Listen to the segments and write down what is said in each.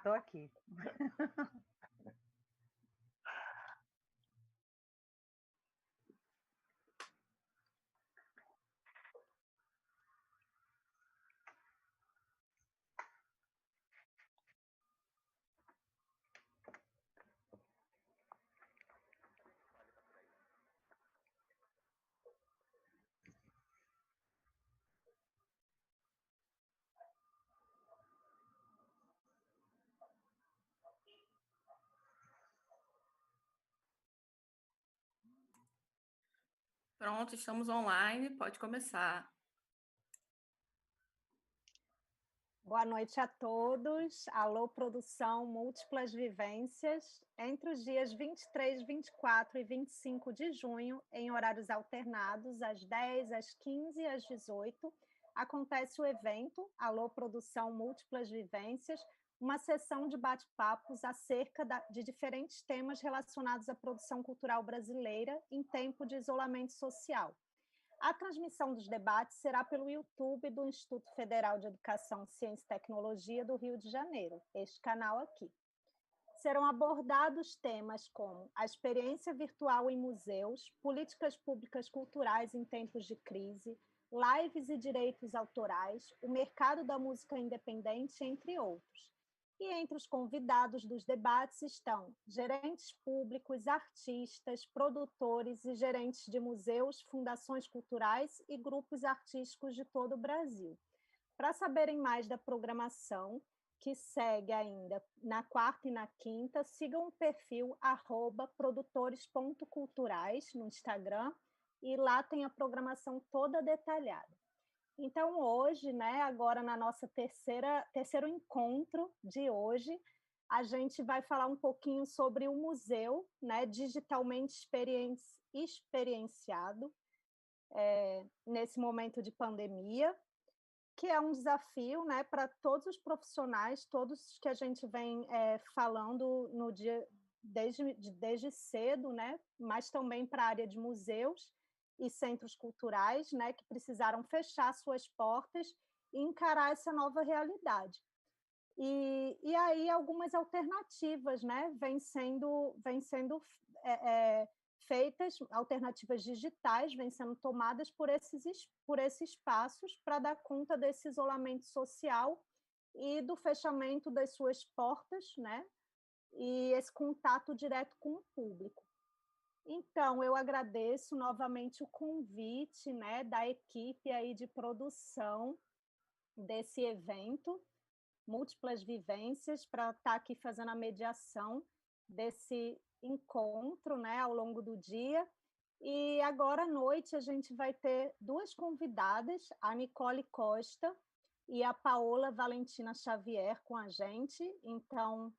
tô aqui. Pronto, estamos online, pode começar. Boa noite a todos. Alô, produção Múltiplas Vivências. Entre os dias 23, 24 e 25 de junho, em horários alternados, às 10, às 15 e às 18, acontece o evento Alô, produção Múltiplas Vivências, uma sessão de bate-papos acerca de diferentes temas relacionados à produção cultural brasileira em tempo de isolamento social. A transmissão dos debates será pelo YouTube do Instituto Federal de Educação, Ciência e Tecnologia do Rio de Janeiro, este canal aqui. Serão abordados temas como a experiência virtual em museus, políticas públicas culturais em tempos de crise, lives e direitos autorais, o mercado da música independente, entre outros. E entre os convidados dos debates estão gerentes públicos, artistas, produtores e gerentes de museus, fundações culturais e grupos artísticos de todo o Brasil. Para saberem mais da programação, que segue ainda na quarta e na quinta, sigam o perfil @produtores.culturais no Instagram, e lá tem a programação toda detalhada. Então, hoje, né, agora na nossa terceiro encontro de hoje, a gente vai falar um pouquinho sobre o museu, né, digitalmente experienciado nesse momento de pandemia, que é um desafio, né, para todos os profissionais, todos que a gente vem falando no dia desde cedo, né, mas também para a área de museus e centros culturais, né, que precisaram fechar suas portas e encarar essa nova realidade. E aí algumas alternativas, né, vêm sendo feitas, alternativas digitais vêm sendo tomadas por esses espaços para dar conta desse isolamento social e do fechamento das suas portas, né, e esse contato direto com o público. Então, eu agradeço novamente o convite, né, da equipe aí de produção desse evento, Múltiplas Vivências, para estar aqui fazendo a mediação desse encontro, né, ao longo do dia. E agora à noite a gente vai ter duas convidadas, a Nicole Costa e a Paola Valentina Xavier com a gente. Então,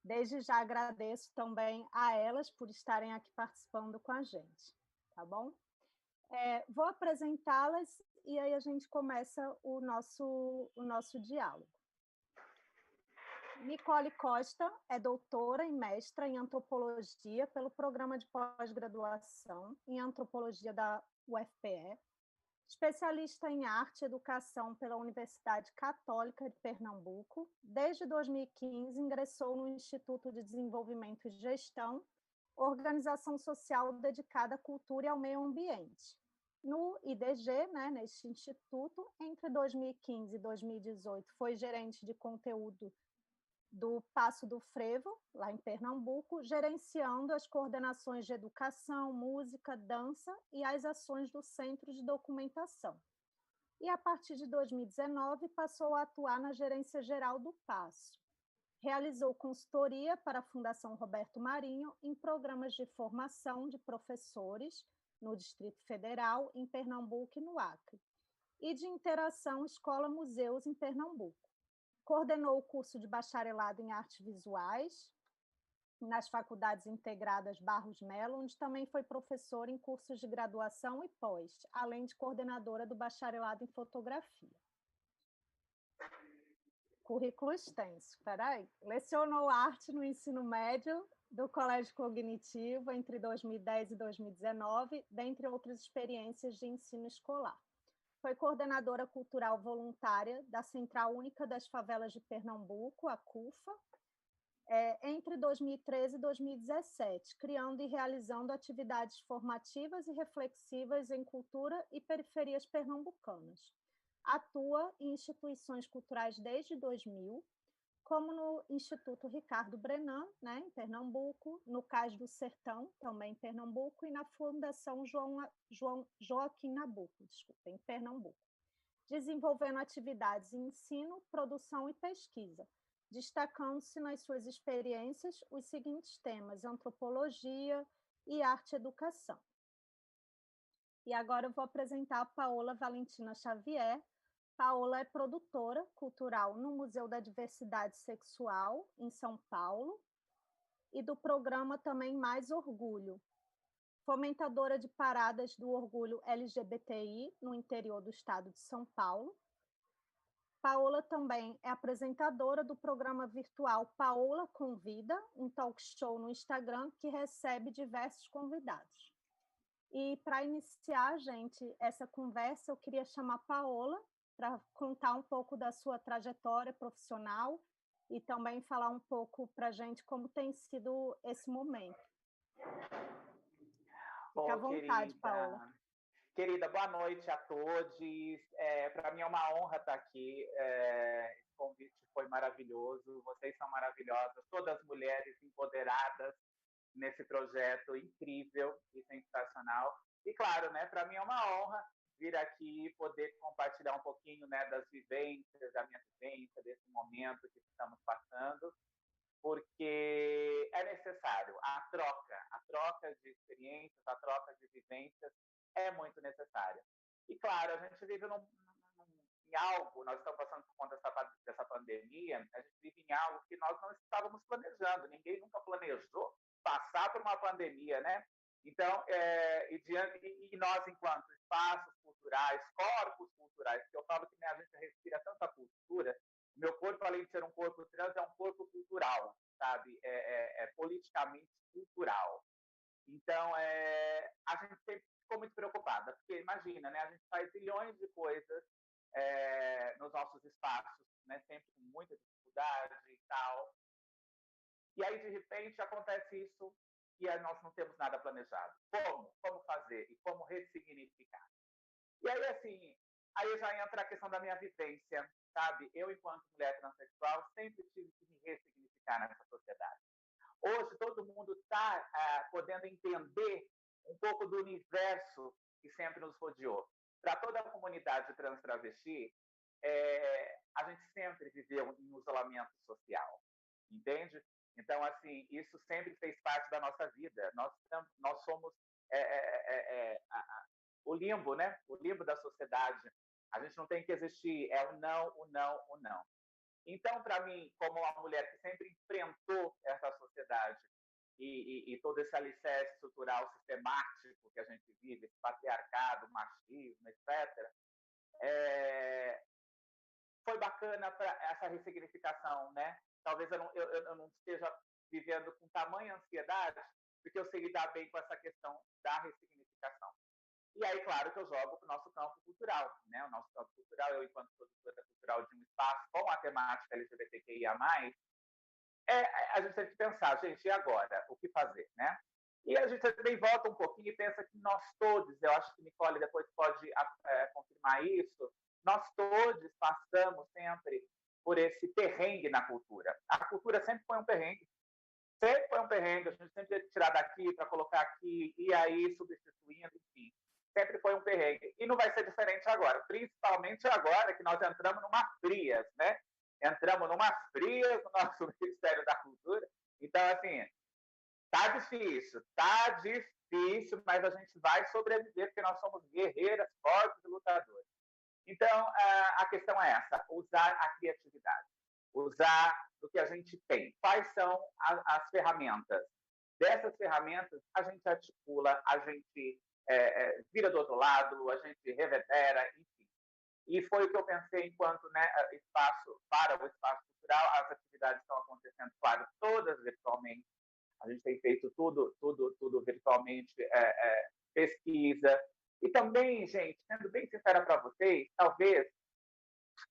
desde já agradeço também a elas por estarem aqui participando com a gente, tá bom? Vou apresentá-las e aí a gente começa o nosso diálogo. Nicole Costa é doutora e mestra em antropologia pelo programa de pós-graduação em antropologia da UFPE, especialista em arte e educação pela Universidade Católica de Pernambuco. Desde 2015, ingressou no Instituto de Desenvolvimento e Gestão, organização social dedicada à cultura e ao meio ambiente. No IDG, né, neste instituto, entre 2015 e 2018, foi gerente de conteúdo do Passo do Frevo, lá em Pernambuco, gerenciando as coordenações de educação, música, dança e as ações do Centro de Documentação. E, a partir de 2019, passou a atuar na gerência geral do Passo. Realizou consultoria para a Fundação Roberto Marinho em programas de formação de professores no Distrito Federal, em Pernambuco e no Acre, e de interação escola-museus em Pernambuco. Coordenou o curso de bacharelado em artes visuais nas faculdades integradas Barros Melo, onde também foi professora em cursos de graduação e pós, além de coordenadora do bacharelado em fotografia. Currículo extenso, peraí. Lecionou arte no ensino médio do Colégio Cognitivo entre 2010 e 2019, dentre outras experiências de ensino escolar. Foi coordenadora cultural voluntária da Central Única das Favelas de Pernambuco, a CUFA, entre 2013 e 2017, criando e realizando atividades formativas e reflexivas em cultura e periferias pernambucanas. Atua em instituições culturais desde 2000, como no Instituto Ricardo Brenan, né, em Pernambuco, no Cais do Sertão, também em Pernambuco, e na Fundação Joaquim Nabuco, desculpa, em Pernambuco, desenvolvendo atividades em ensino, produção e pesquisa, destacando-se nas suas experiências os seguintes temas: antropologia e arte-educação. E agora eu vou apresentar a Paola Valentina Xavier. Paola é produtora cultural no Museu da Diversidade Sexual, em São Paulo, e do programa também Mais Orgulho, fomentadora de paradas do orgulho LGBTI no interior do estado de São Paulo. Paola também é apresentadora do programa virtual Paola Convida, um talk show no Instagram que recebe diversos convidados. E para iniciar, gente, essa conversa, eu queria chamar a Paola para contar um pouco da sua trajetória profissional e também falar um pouco para a gente como tem sido esse momento. Fica à vontade, Paola. Querida, boa noite a todos. Para mim é uma honra estar aqui. Esse convite foi maravilhoso. Vocês são maravilhosas, todas mulheres empoderadas nesse projeto incrível e sensacional. E claro, né, para mim é uma honra vir aqui poder compartilhar um pouquinho, né, das vivências, da minha vivência, desse momento que estamos passando, porque é necessário a troca de experiências, a troca de vivências é muito necessária. E claro, a gente vive em algo, nós estamos passando por conta dessa pandemia, a gente vive em algo que nós não estávamos planejando, ninguém nunca planejou passar por uma pandemia, né? Então, e nós, enquanto espaços culturais, corpos culturais, porque eu falo que a gente respira tanta cultura, meu corpo, além de ser um corpo trans, é um corpo cultural, sabe? É politicamente cultural. Então, a gente sempre ficou muito preocupada, porque imagina, né? A gente faz bilhões de coisas nos nossos espaços, né? Sempre com muita dificuldade e tal. E aí, de repente, acontece isso e nós não temos nada planejado. Como fazer e como ressignificar? E aí, assim, aí já entra a questão da minha vivência, sabe? Eu, enquanto mulher transexual, sempre tive que me ressignificar nessa sociedade. Hoje, todo mundo está podendo entender um pouco do universo que sempre nos rodeou. Para toda a comunidade trans-travesti, a gente sempre viveu em isolamento social, entende? Então, assim, isso sempre fez parte da nossa vida. Nós somos o limbo, né? O limbo da sociedade. A gente não tem que existir, é o não, o não, o não. Então, para mim, como uma mulher que sempre enfrentou essa sociedade e todo esse alicerce estrutural sistemático que a gente vive, esse patriarcado, machismo, etc., foi bacana para essa ressignificação, né? Talvez eu não esteja vivendo com tamanha ansiedade, porque eu sei lidar bem com essa questão da ressignificação. E aí, claro, que eu jogo para o nosso campo cultural, né? O nosso campo cultural, eu, enquanto produtora cultural de um espaço com a temática LGBTQIA+, a gente tem que pensar, gente, e agora? O que fazer, né? E a gente também volta um pouquinho e pensa que nós todos, eu acho que Nicole depois pode confirmar isso, nós todos passamos sempre por esse perrengue na cultura. A cultura sempre foi um perrengue. Sempre foi um perrengue, a gente sempre teve que tirar daqui para colocar aqui, e aí substituindo, enfim. Sempre foi um perrengue. E não vai ser diferente agora, principalmente agora que nós entramos numa frias, né? Entramos numa frias no nosso Ministério da Cultura. Então, assim, tá difícil, mas a gente vai sobreviver, porque nós somos guerreiras, fortes e lutadoras. Então, a questão é essa, usar a criatividade, usar o que a gente tem. Quais são as ferramentas? Dessas ferramentas, a gente articula, a gente vira do outro lado, a gente reverbera, enfim. E foi o que eu pensei enquanto, né, espaço para o espaço cultural. As atividades estão acontecendo, claro, todas virtualmente. A gente tem feito tudo virtualmente, pesquisa. E também, gente, sendo bem sincera para vocês, talvez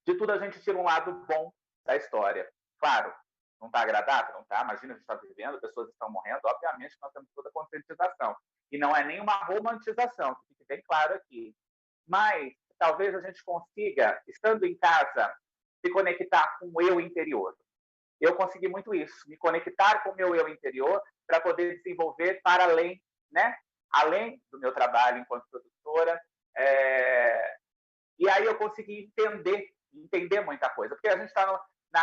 de tudo a gente tira um lado bom da história. Claro, Não está agradável? Não está. Imagina, a gente está vivendo, pessoas estão morrendo, obviamente nós temos toda a conscientização. E não é nenhuma romantização, que fique bem claro aqui. Mas talvez a gente consiga, estando em casa, se conectar com o eu interior. Eu consegui muito isso, me conectar com o meu eu interior para poder desenvolver para além, né? Além do meu trabalho enquanto produtora. E aí eu consegui entender muita coisa, porque a gente está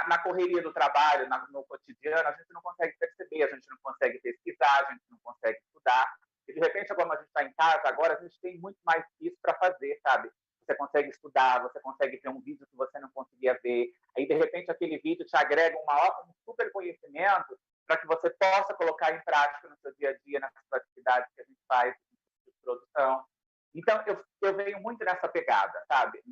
na correria do trabalho, no cotidiano, a gente não consegue perceber, a gente não consegue pesquisar, a gente não consegue estudar. E, de repente, como a gente está em casa, agora a gente tem muito mais isso para fazer, sabe? Você consegue estudar, você consegue ver um vídeo que você não conseguia ver. Aí, de repente, aquele vídeo te agrega um super conhecimento para que você possa colocar em prática no seu dia a dia, nessas atividades que a gente faz de produção. Então, eu venho muito nessa pegada, sabe?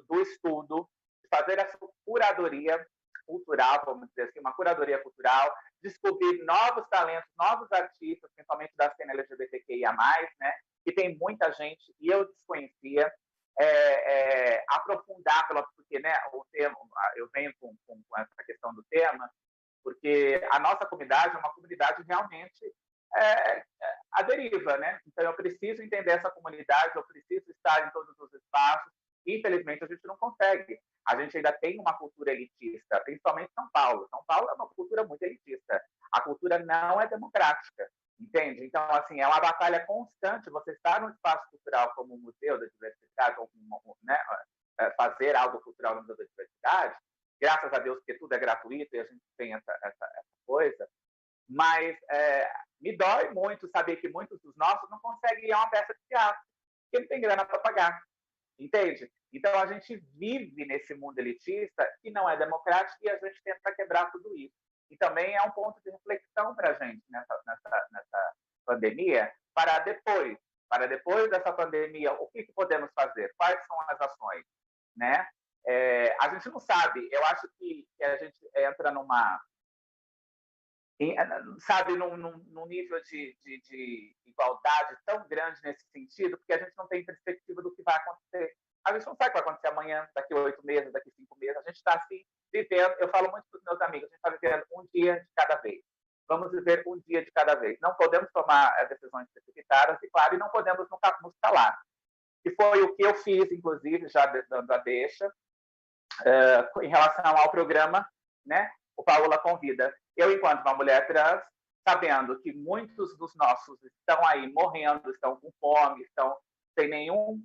Do estudo, de fazer essa curadoria cultural, vamos dizer assim, uma curadoria cultural, descobrir novos talentos, novos artistas, principalmente da cena LGBTQIA+, né? Que tem muita gente, e eu desconhecia, aprofundar, porque né, o tema, eu venho com essa questão do tema, porque a nossa comunidade é uma comunidade realmente à deriva, né? Então, eu preciso entender essa comunidade, eu preciso estar em todos os espaços. Infelizmente, a gente não consegue. A gente ainda tem uma cultura elitista, principalmente em São Paulo. São Paulo é uma cultura muito elitista. A cultura não é democrática, entende? Então, assim, é uma batalha constante. Você estar num espaço cultural como o Museu da Diversidade, ou, né, fazer algo cultural no Museu da Diversidade, graças a Deus, porque tudo é gratuito e a gente tem essa coisa, mas me dói muito saber que muitos dos nossos não conseguem ir a uma peça de teatro, porque não tem grana para pagar, entende? Então, a gente vive nesse mundo elitista que não é democrático e a gente tenta quebrar tudo isso. E também é um ponto de reflexão para a gente nessa pandemia, para depois dessa pandemia, o que podemos fazer? Quais são as ações? Né? A gente não sabe. Eu acho que a gente entra num nível de igualdade tão grande nesse sentido, porque a gente não tem perspectiva do que vai acontecer. A gente não sabe o que vai acontecer amanhã, daqui 8 meses, daqui 5 meses. A gente está assim, vivendo. Eu falo muito para os meus amigos, a gente está vivendo um dia de cada vez. Vamos viver um dia de cada vez. Não podemos tomar decisões precipitadas, e claro, e não podemos nos calar. E foi o que eu fiz, inclusive, já dando a deixa, em relação ao programa, né? O Paola Convida. Eu, enquanto uma mulher trans, sabendo que muitos dos nossos estão aí morrendo, estão com fome, estão sem nenhum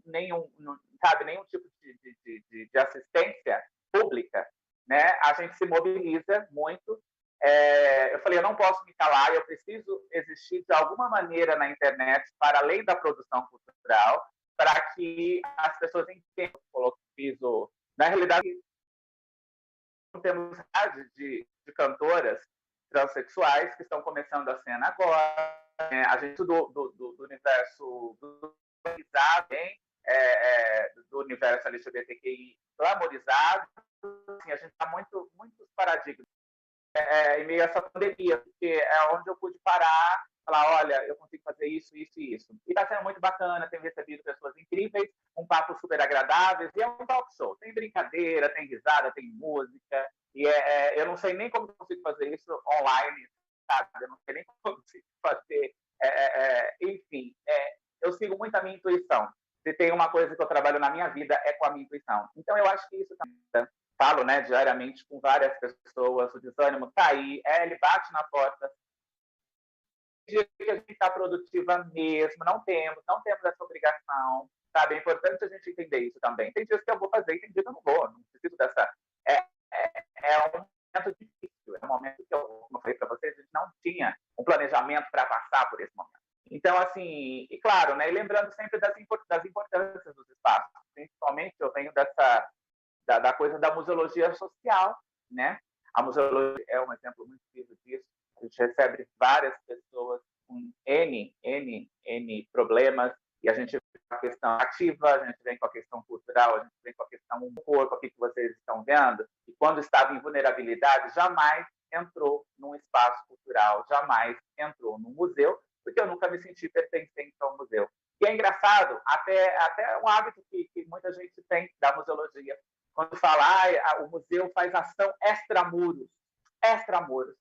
tipo de assistência pública, né? A gente se mobiliza muito. Eu falei, eu não posso me calar, eu preciso existir de alguma maneira na internet, para além da produção cultural, para que as pessoas entendam. Na realidade, temos de cantoras transexuais que estão começando a cena agora. A gente do universo do universo LGBTQI glamorizado. Assim, a gente está muitos paradigmas em meio a essa pandemia, porque é onde eu pude parar, falar, olha, eu consigo fazer isso, isso e isso. E está sendo muito bacana, tenho recebido pessoas incríveis, um papo super agradável, e é um talk show. Tem brincadeira, tem risada, tem música, e eu não sei nem como eu consigo fazer isso online, sabe? Eu não sei nem como eu consigo fazer. Enfim, eu sigo muito a minha intuição. Se tem uma coisa que eu trabalho na minha vida, é com a minha intuição. Então, eu acho que isso também... Falo, né, diariamente com várias pessoas, o desânimo está aí, ele bate na porta. Dia que a gente está produtiva mesmo, não temos essa obrigação, sabe? É importante a gente entender isso também. Tem dias que eu vou fazer e tem dias que eu não vou, não preciso dessa... É um momento difícil, é um momento que como eu falei para vocês, a gente não tinha um planejamento para passar por esse momento. Então, assim, e claro, né, e lembrando sempre das importâncias dos espaços, principalmente eu venho da coisa da museologia social, né? A museologia é um exemplo muito vivo disso. A gente recebe várias pessoas com N problemas, e a gente vem com a questão ativa, a gente vem com a questão cultural, a gente vem com a questão do corpo, aqui que vocês estão vendo, e quando estava em vulnerabilidade, jamais entrou num espaço cultural, jamais entrou num museu, porque eu nunca me senti pertencente ao museu. E é engraçado, até um hábito que muita gente tem da museologia, quando fala, o museu faz ação extramuros. extramuros.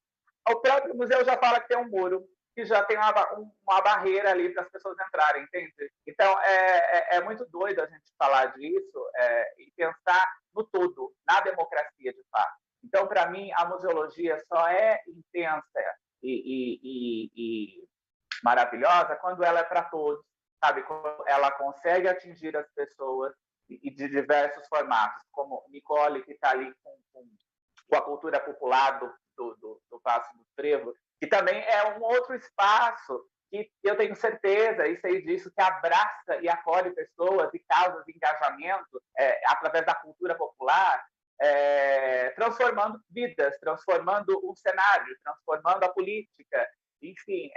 O próprio museu já fala que tem um muro, que já tem uma barreira ali para as pessoas entrarem, entende? Então, é muito doido a gente falar disso e pensar no todo, na democracia, de fato. Então, para mim, a museologia só é intensa e maravilhosa quando ela é para todos, sabe? Quando ela consegue atingir as pessoas e de diversos formatos, como Nicole, que está ali com a cultura popular do Passo do Frevo, que também é um outro espaço que eu tenho certeza, e sei disso, que abraça e acolhe pessoas e causas de engajamento através da cultura popular, transformando vidas, transformando o cenário, transformando a política. Enfim,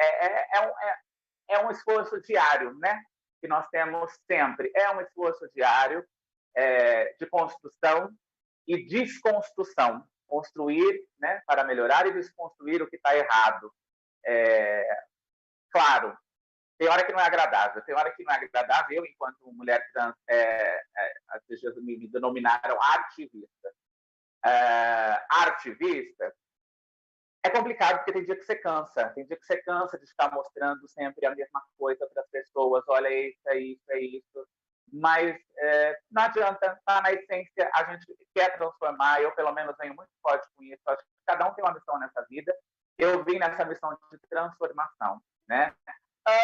é um esforço diário, né? Que nós temos sempre. É um esforço diário de construção e desconstrução. Construir, né, para melhorar, e desconstruir o que está errado. Claro, tem hora que não é agradável. Tem hora que não é agradável. Eu, enquanto mulher trans, as pessoas me denominaram artivista. Artivista é complicado, porque tem dia que você cansa. Tem dia que você cansa de estar mostrando sempre a mesma coisa para as pessoas. Olha, isso, é isso, é isso. Mas não adianta, tá na essência, a gente quer transformar. Eu, pelo menos, venho muito forte com isso. Acho que cada um tem uma missão nessa vida. Eu vim nessa missão de transformação, né?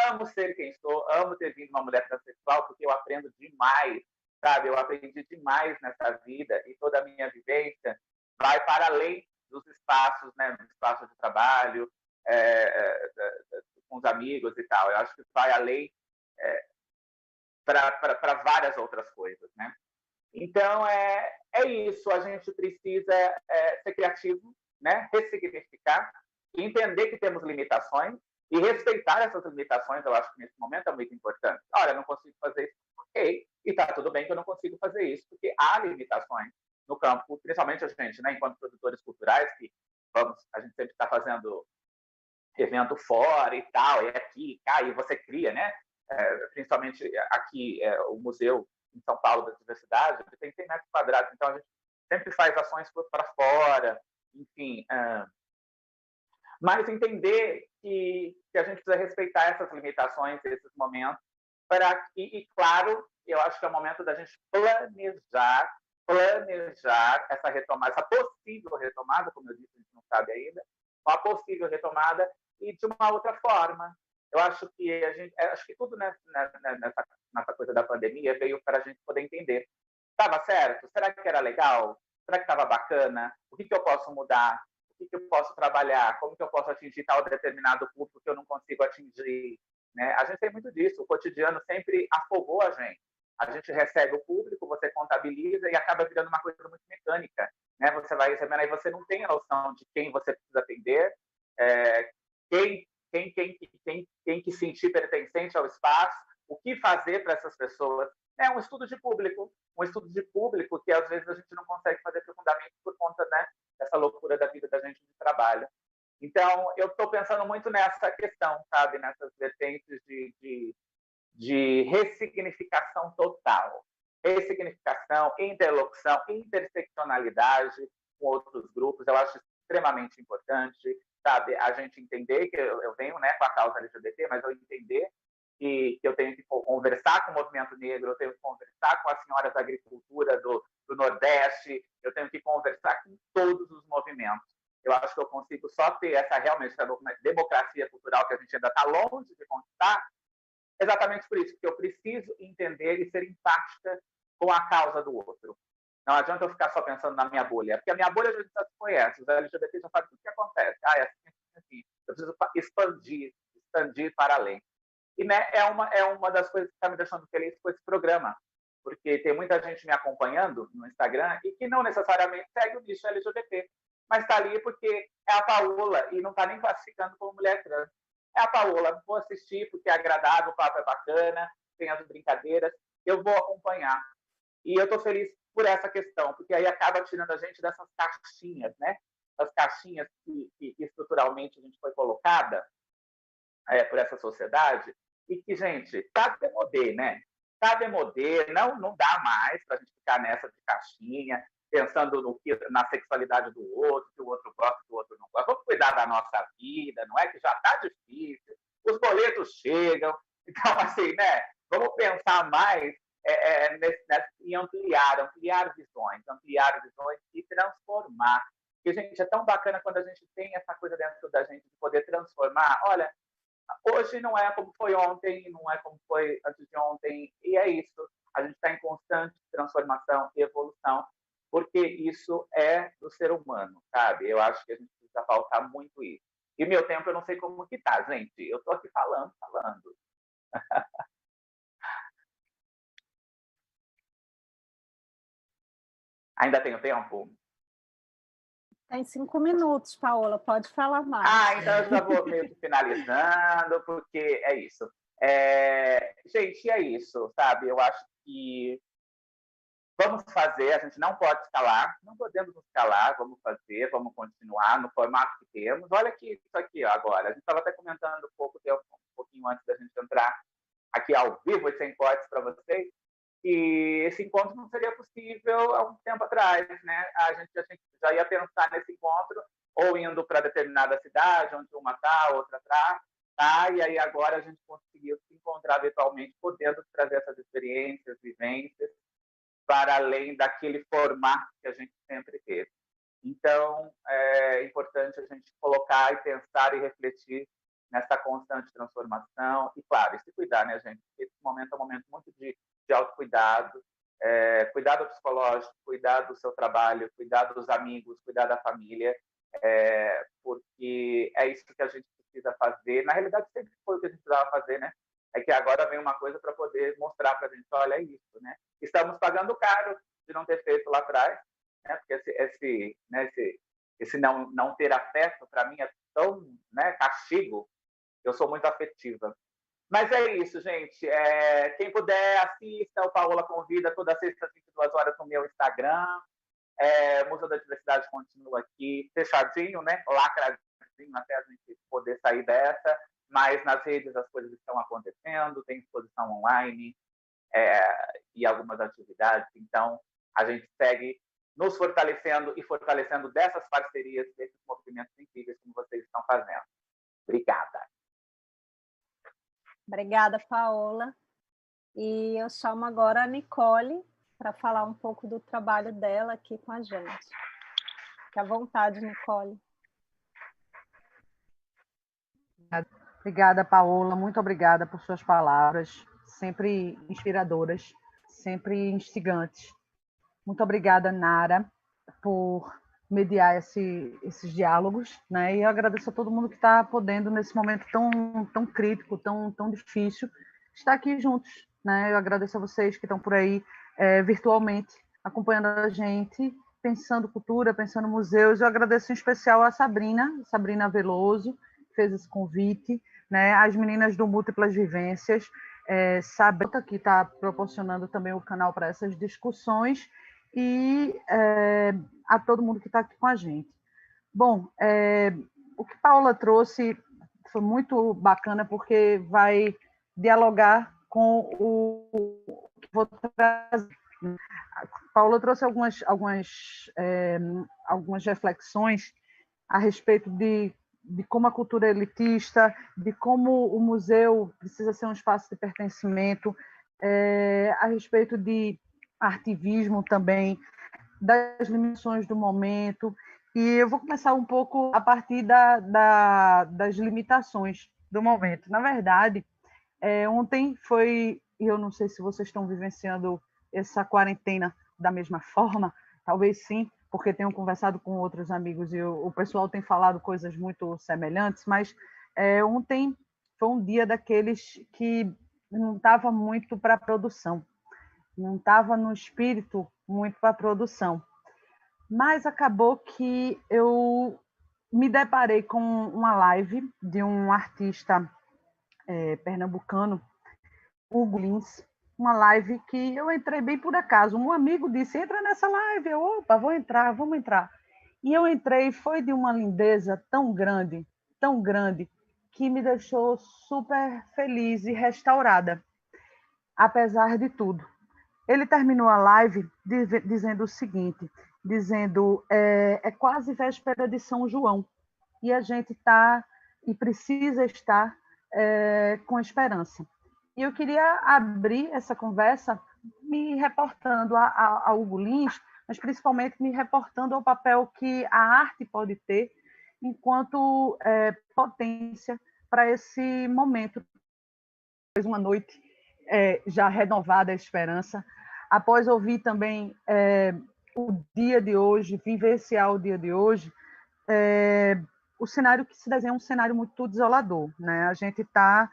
Amo ser quem sou, amo ter vindo uma mulher transexual, porque eu aprendo demais, sabe? Eu aprendi demais nessa vida, e toda a minha vivência vai para além dos espaços, né? Do espaço de trabalho, com os amigos e tal. Eu acho que vai além para várias outras coisas, né? Então, é isso. A gente precisa ser criativo, né? Ressignificar, entender que temos limitações e respeitar essas limitações. Eu acho que nesse momento é muito importante. Olha, eu não consigo fazer isso, ok. E está tudo bem que eu não consigo fazer isso, porque há limitações no campo, principalmente a gente, né? Enquanto produtores culturais, que a gente sempre está fazendo evento fora e tal, e aqui, cá, e você cria, né? Principalmente aqui, o museu em São Paulo da Diversidade, ele tem 100 metros quadrados, então a gente sempre faz ações para fora, enfim. Mas entender que a gente precisa respeitar essas limitações, esses momentos, e, claro, eu acho que é o momento da gente planejar essa retomada, essa possível retomada, como eu disse, a gente não sabe ainda, uma possível retomada e de uma outra forma. Eu acho que tudo nessa coisa da pandemia veio para a gente poder entender. Estava certo? Será que era legal? Será que estava bacana? O que eu posso mudar? O que eu posso trabalhar? Como que eu posso atingir tal determinado público que eu não consigo atingir? Né? A gente tem muito disso. O cotidiano sempre afogou a gente. A gente recebe o público, você contabiliza e acaba virando uma coisa muito mecânica. Né? Você vai recebendo, aí você não tem a noção de quem você precisa atender, quem que sentir pertencente ao espaço, o que fazer para essas pessoas. É um estudo de público que às vezes a gente não consegue fazer profundamente por conta, né, dessa loucura da vida da gente de trabalho. Então, eu estou pensando muito nessa questão, sabe, nessas vertentes de ressignificação total. Ressignificação, interlocução, interseccionalidade com outros grupos, eu acho extremamente importante, sabe? A gente entender que eu venho, né, com a causa LGBT, mas eu entender que eu tenho que conversar com o movimento negro, eu tenho que conversar com as senhoras da agricultura do Nordeste, eu tenho que conversar com todos os movimentos. Eu acho que eu consigo só ter realmente essa democracia cultural que a gente ainda está longe de conquistar, exatamente por isso, porque eu preciso entender e ser empática com a causa do outro. Não adianta eu ficar só pensando na minha bolha, porque a minha bolha já se conhece, os LGBT já sabem tudo o que acontece. É assim. Eu preciso expandir para além. E, né, é uma das coisas que está me deixando feliz com esse programa, porque tem muita gente me acompanhando no Instagram e que não necessariamente segue o nicho LGBT, mas está ali porque é a Paola e não está nem classificando como mulher trans. É a Paola, vou assistir porque é agradável, o papo é bacana, tem as brincadeiras, eu vou acompanhar. E eu estou feliz por essa questão, porque aí acaba tirando a gente dessas caixinhas, né? As caixinhas que estruturalmente a gente foi colocada por essa sociedade, e que, gente, tá demodê, né? Tá demodê, não dá mais para a gente ficar nessa de caixinha. pensando na sexualidade do outro, que o outro gosta, que o outro não gosta. Vamos cuidar da nossa vida, não é que já está difícil, os boletos chegam. Então, assim, né? Vamos pensar mais em ampliar visões e transformar. Porque, gente, é tão bacana quando a gente tem essa coisa dentro da gente de poder transformar. Olha, hoje não é como foi ontem, não é como foi antes de ontem, e é isso. A gente está em constante transformação e evolução, porque isso é do ser humano, sabe? Eu acho que a gente precisa pautar muito isso. E meu tempo eu não sei como que tá, gente. Eu estou aqui falando. Ainda tenho tempo? Tem 5 minutos, Paola, pode falar mais. Então eu já vou meio que finalizando, porque é isso. Gente, é isso, sabe? Eu acho que vamos fazer, a gente não pode escalar, não podemos nos calar, vamos fazer, vamos continuar no formato que temos. Olha aqui, isso aqui ó, agora. A gente estava até comentando um pouquinho antes da gente entrar aqui ao vivo e sem cortes para vocês, que esse encontro não seria possível há um tempo atrás, né? A gente já ia pensar nesse encontro ou indo para determinada cidade, onde uma está, outra tá, e aí agora a gente conseguiu se encontrar virtualmente, podendo trazer essas experiências, vivências, para além daquele formato que a gente sempre teve. Então, é importante a gente colocar e pensar e refletir nessa constante transformação e, claro, e se cuidar, né, gente? Porque esse momento é um momento muito de autocuidado, cuidado psicológico, cuidar do seu trabalho, cuidar dos amigos, cuidar da família, porque é isso que a gente precisa fazer. Na realidade, sempre foi o que a gente precisava fazer, né? É que agora vem uma coisa para poder mostrar para a gente, olha, é isso, né? Estamos pagando caro de não ter feito lá atrás, né? Porque esse não ter afeto, para mim, é tão, né, castigo. Eu sou muito afetiva. Mas é isso, gente. Quem puder, assista. O Paola convida toda sexta, às 22 horas, no meu Instagram. O Museu da Diversidade continua aqui, fechadinho, né? Lacradinho, até a gente poder sair dessa. Mas nas redes as coisas estão acontecendo, tem exposição online e algumas atividades. Então, a gente segue nos fortalecendo e fortalecendo dessas parcerias, desses movimentos incríveis como vocês estão fazendo. Obrigada. Obrigada, Paola. E eu chamo agora a Nicole para falar um pouco do trabalho dela aqui com a gente. Fique à vontade, Nicole. Obrigada, Paola. Muito obrigada por suas palavras, sempre inspiradoras, sempre instigantes. Muito obrigada, Nara, por mediar esses diálogos, né? E eu agradeço a todo mundo que está podendo, nesse momento tão crítico, tão difícil, estar aqui juntos, né? Eu agradeço a vocês que estão por aí virtualmente, acompanhando a gente, pensando cultura, pensando museus. Eu agradeço em especial a Sabrina Veloso, que fez esse convite, né? As meninas do Múltiplas Vivências, Sabrina, que está proporcionando também o canal para essas discussões, e a todo mundo que está aqui com a gente. Bom, o que Paola trouxe foi muito bacana, porque vai dialogar com o que vou trazer. Paola trouxe algumas reflexões a respeito de como a cultura é elitista, de como o museu precisa ser um espaço de pertencimento, a respeito de ativismo também, das limitações do momento. E eu vou começar um pouco a partir das limitações do momento. Na verdade, ontem foi, e eu não sei se vocês estão vivenciando essa quarentena da mesma forma, talvez sim, porque tenho conversado com outros amigos e o pessoal tem falado coisas muito semelhantes, mas ontem foi um dia daqueles que não estava muito para a produção, não estava no espírito muito para a produção. Mas acabou que eu me deparei com uma live de um artista pernambucano, Hugo Lins, uma live que eu entrei bem por acaso. Um amigo disse, entra nessa live. Eu, opa, vamos entrar. E eu entrei, e foi de uma lindeza tão grande, que me deixou super feliz e restaurada, apesar de tudo. Ele terminou a live dizendo o seguinte: dizendo é quase véspera de São João, e a gente está e precisa estar com esperança. E eu queria abrir essa conversa me reportando a Hugo Lins, mas principalmente me reportando ao papel que a arte pode ter enquanto potência para esse momento. Uma noite já renovada a esperança, após ouvir também o dia de hoje, vivenciar o dia de hoje, o cenário que se desenha é um cenário muito desolador, né? A gente está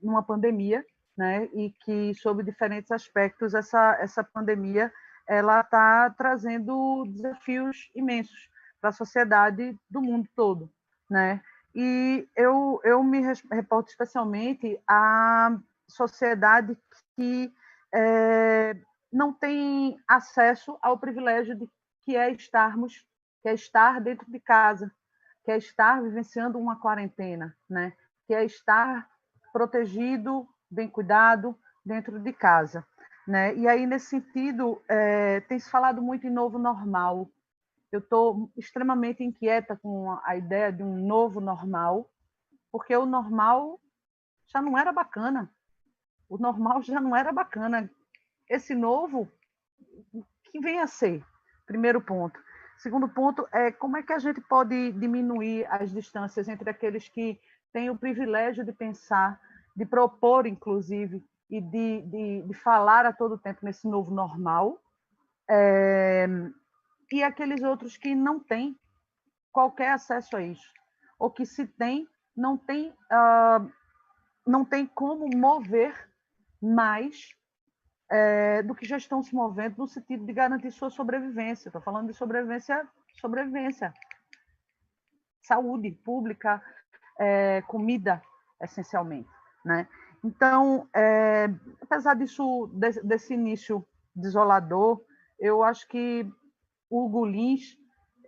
numa pandemia, né? E que, sob diferentes aspectos, essa pandemia ela está trazendo desafios imensos para a sociedade do mundo todo, né? E eu me reporto especialmente à sociedade que não tem acesso ao privilégio que é estar dentro de casa, que é estar vivenciando uma quarentena, né? Que é estar protegido, bem cuidado, dentro de casa, né? E aí, nesse sentido, tem se falado muito em novo normal. Eu estou extremamente inquieta com a ideia de um novo normal, porque o normal já não era bacana. O normal já não era bacana. Esse novo, que vem a ser? Primeiro ponto. Segundo ponto é como é que a gente pode diminuir as distâncias entre aqueles que têm o privilégio de pensar, de propor, inclusive, e de falar a todo tempo nesse novo normal, e aqueles outros que não têm qualquer acesso a isso, ou que se tem, não tem como mover mais do que já estão se movendo no sentido de garantir sua sobrevivência. Estou falando de sobrevivência, saúde pública, comida, essencialmente, né? Então, apesar desse início desolador, eu acho que o Hugo Lins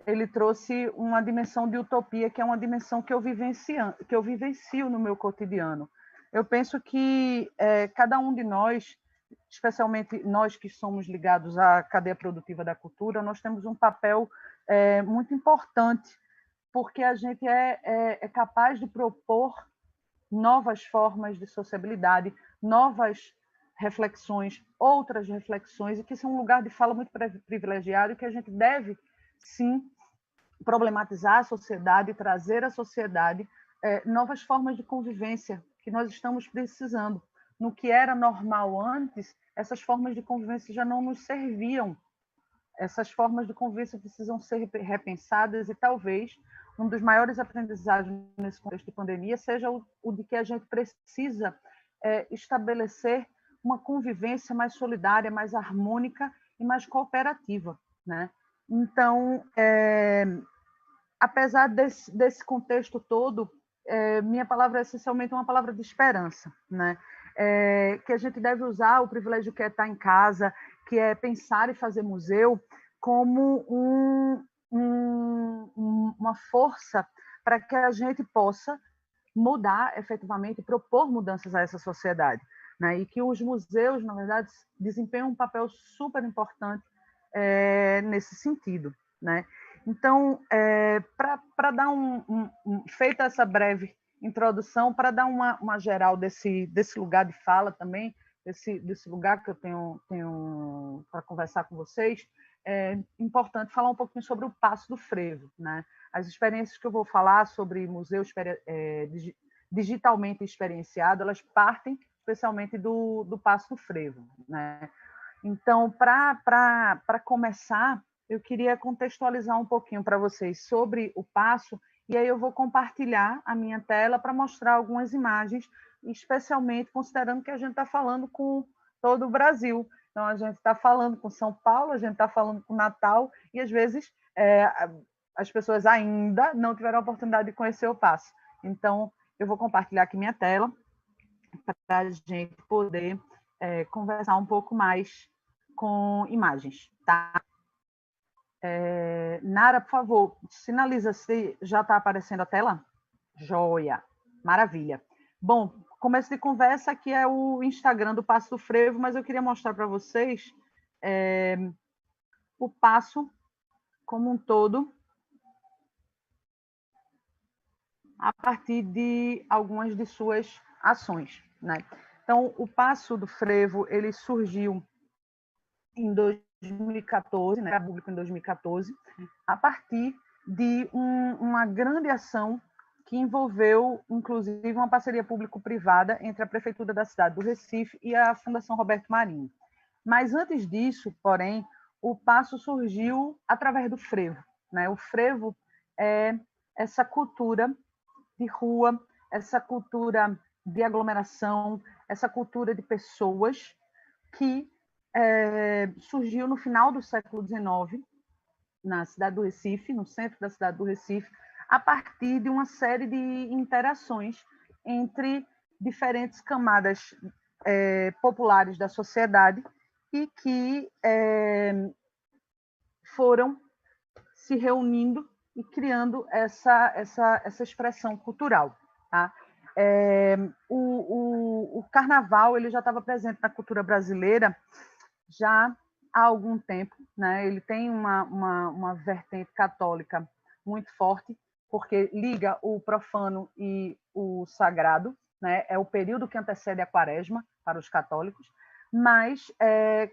ele trouxe uma dimensão de utopia, que é uma dimensão que eu vivencio no meu cotidiano. Eu penso que cada um de nós, especialmente nós que somos ligados à cadeia produtiva da cultura, nós temos um papel muito importante, porque a gente é capaz de propor novas formas de sociabilidade, novas reflexões, outras reflexões, e que isso é um lugar de fala muito privilegiado, que a gente deve, sim, problematizar a sociedade, trazer à sociedade novas formas de convivência que nós estamos precisando. No que era normal antes, essas formas de convivência já não nos serviam. Essas formas de convivência precisam ser repensadas e talvez um dos maiores aprendizados nesse contexto de pandemia seja o de que a gente precisa estabelecer uma convivência mais solidária, mais harmônica e mais cooperativa, né? Então, apesar desse contexto todo, minha palavra é essencialmente uma palavra de esperança, né? Que a gente deve usar o privilégio que é estar em casa, que é pensar e fazer museu, como uma força para que a gente possa mudar efetivamente, propor mudanças a essa sociedade, né? E que os museus, na verdade, desempenham um papel super importante nesse sentido, né? Então, para dar feita essa breve introdução, para dar uma geral desse lugar de fala também, desse lugar que eu tenho para conversar com vocês, é importante falar um pouquinho sobre o Paço do Frevo, né? As experiências que eu vou falar sobre museu digitalmente experienciado, elas partem especialmente do Paço do Frevo, né? Então, para começar, eu queria contextualizar um pouquinho para vocês sobre o Paço, e aí eu vou compartilhar a minha tela para mostrar algumas imagens, especialmente considerando que a gente está falando com todo o Brasil. Então, a gente está falando com São Paulo, a gente está falando com Natal, e às vezes as pessoas ainda não tiveram a oportunidade de conhecer o Paço. Então, eu vou compartilhar aqui minha tela para a gente poder conversar um pouco mais com imagens, tá? Nara, por favor, sinaliza se já está aparecendo a tela. Joia, maravilha. Bom, começo de conversa aqui é o Instagram do Paço do Frevo, mas eu queria mostrar para vocês o paço como um todo a partir de algumas de suas ações, né? Então, o paço do frevo, ele surgiu em 2014, né, público em 2014, a partir de uma grande ação que envolveu, inclusive, uma parceria público-privada entre a Prefeitura da cidade do Recife e a Fundação Roberto Marinho. Mas, antes disso, porém, o paço surgiu através do frevo, né? O frevo é essa cultura de rua, essa cultura de aglomeração, essa cultura de pessoas que surgiu no final do século XIX, na cidade do Recife, no centro da cidade do Recife, a partir de uma série de interações entre diferentes camadas populares da sociedade e que foram se reunindo e criando essa expressão cultural. Tá? O carnaval ele já estava presente na cultura brasileira já há algum tempo, né? Ele tem uma vertente católica muito forte, porque liga o profano e o sagrado, né? É o período que antecede a Quaresma para os católicos, mas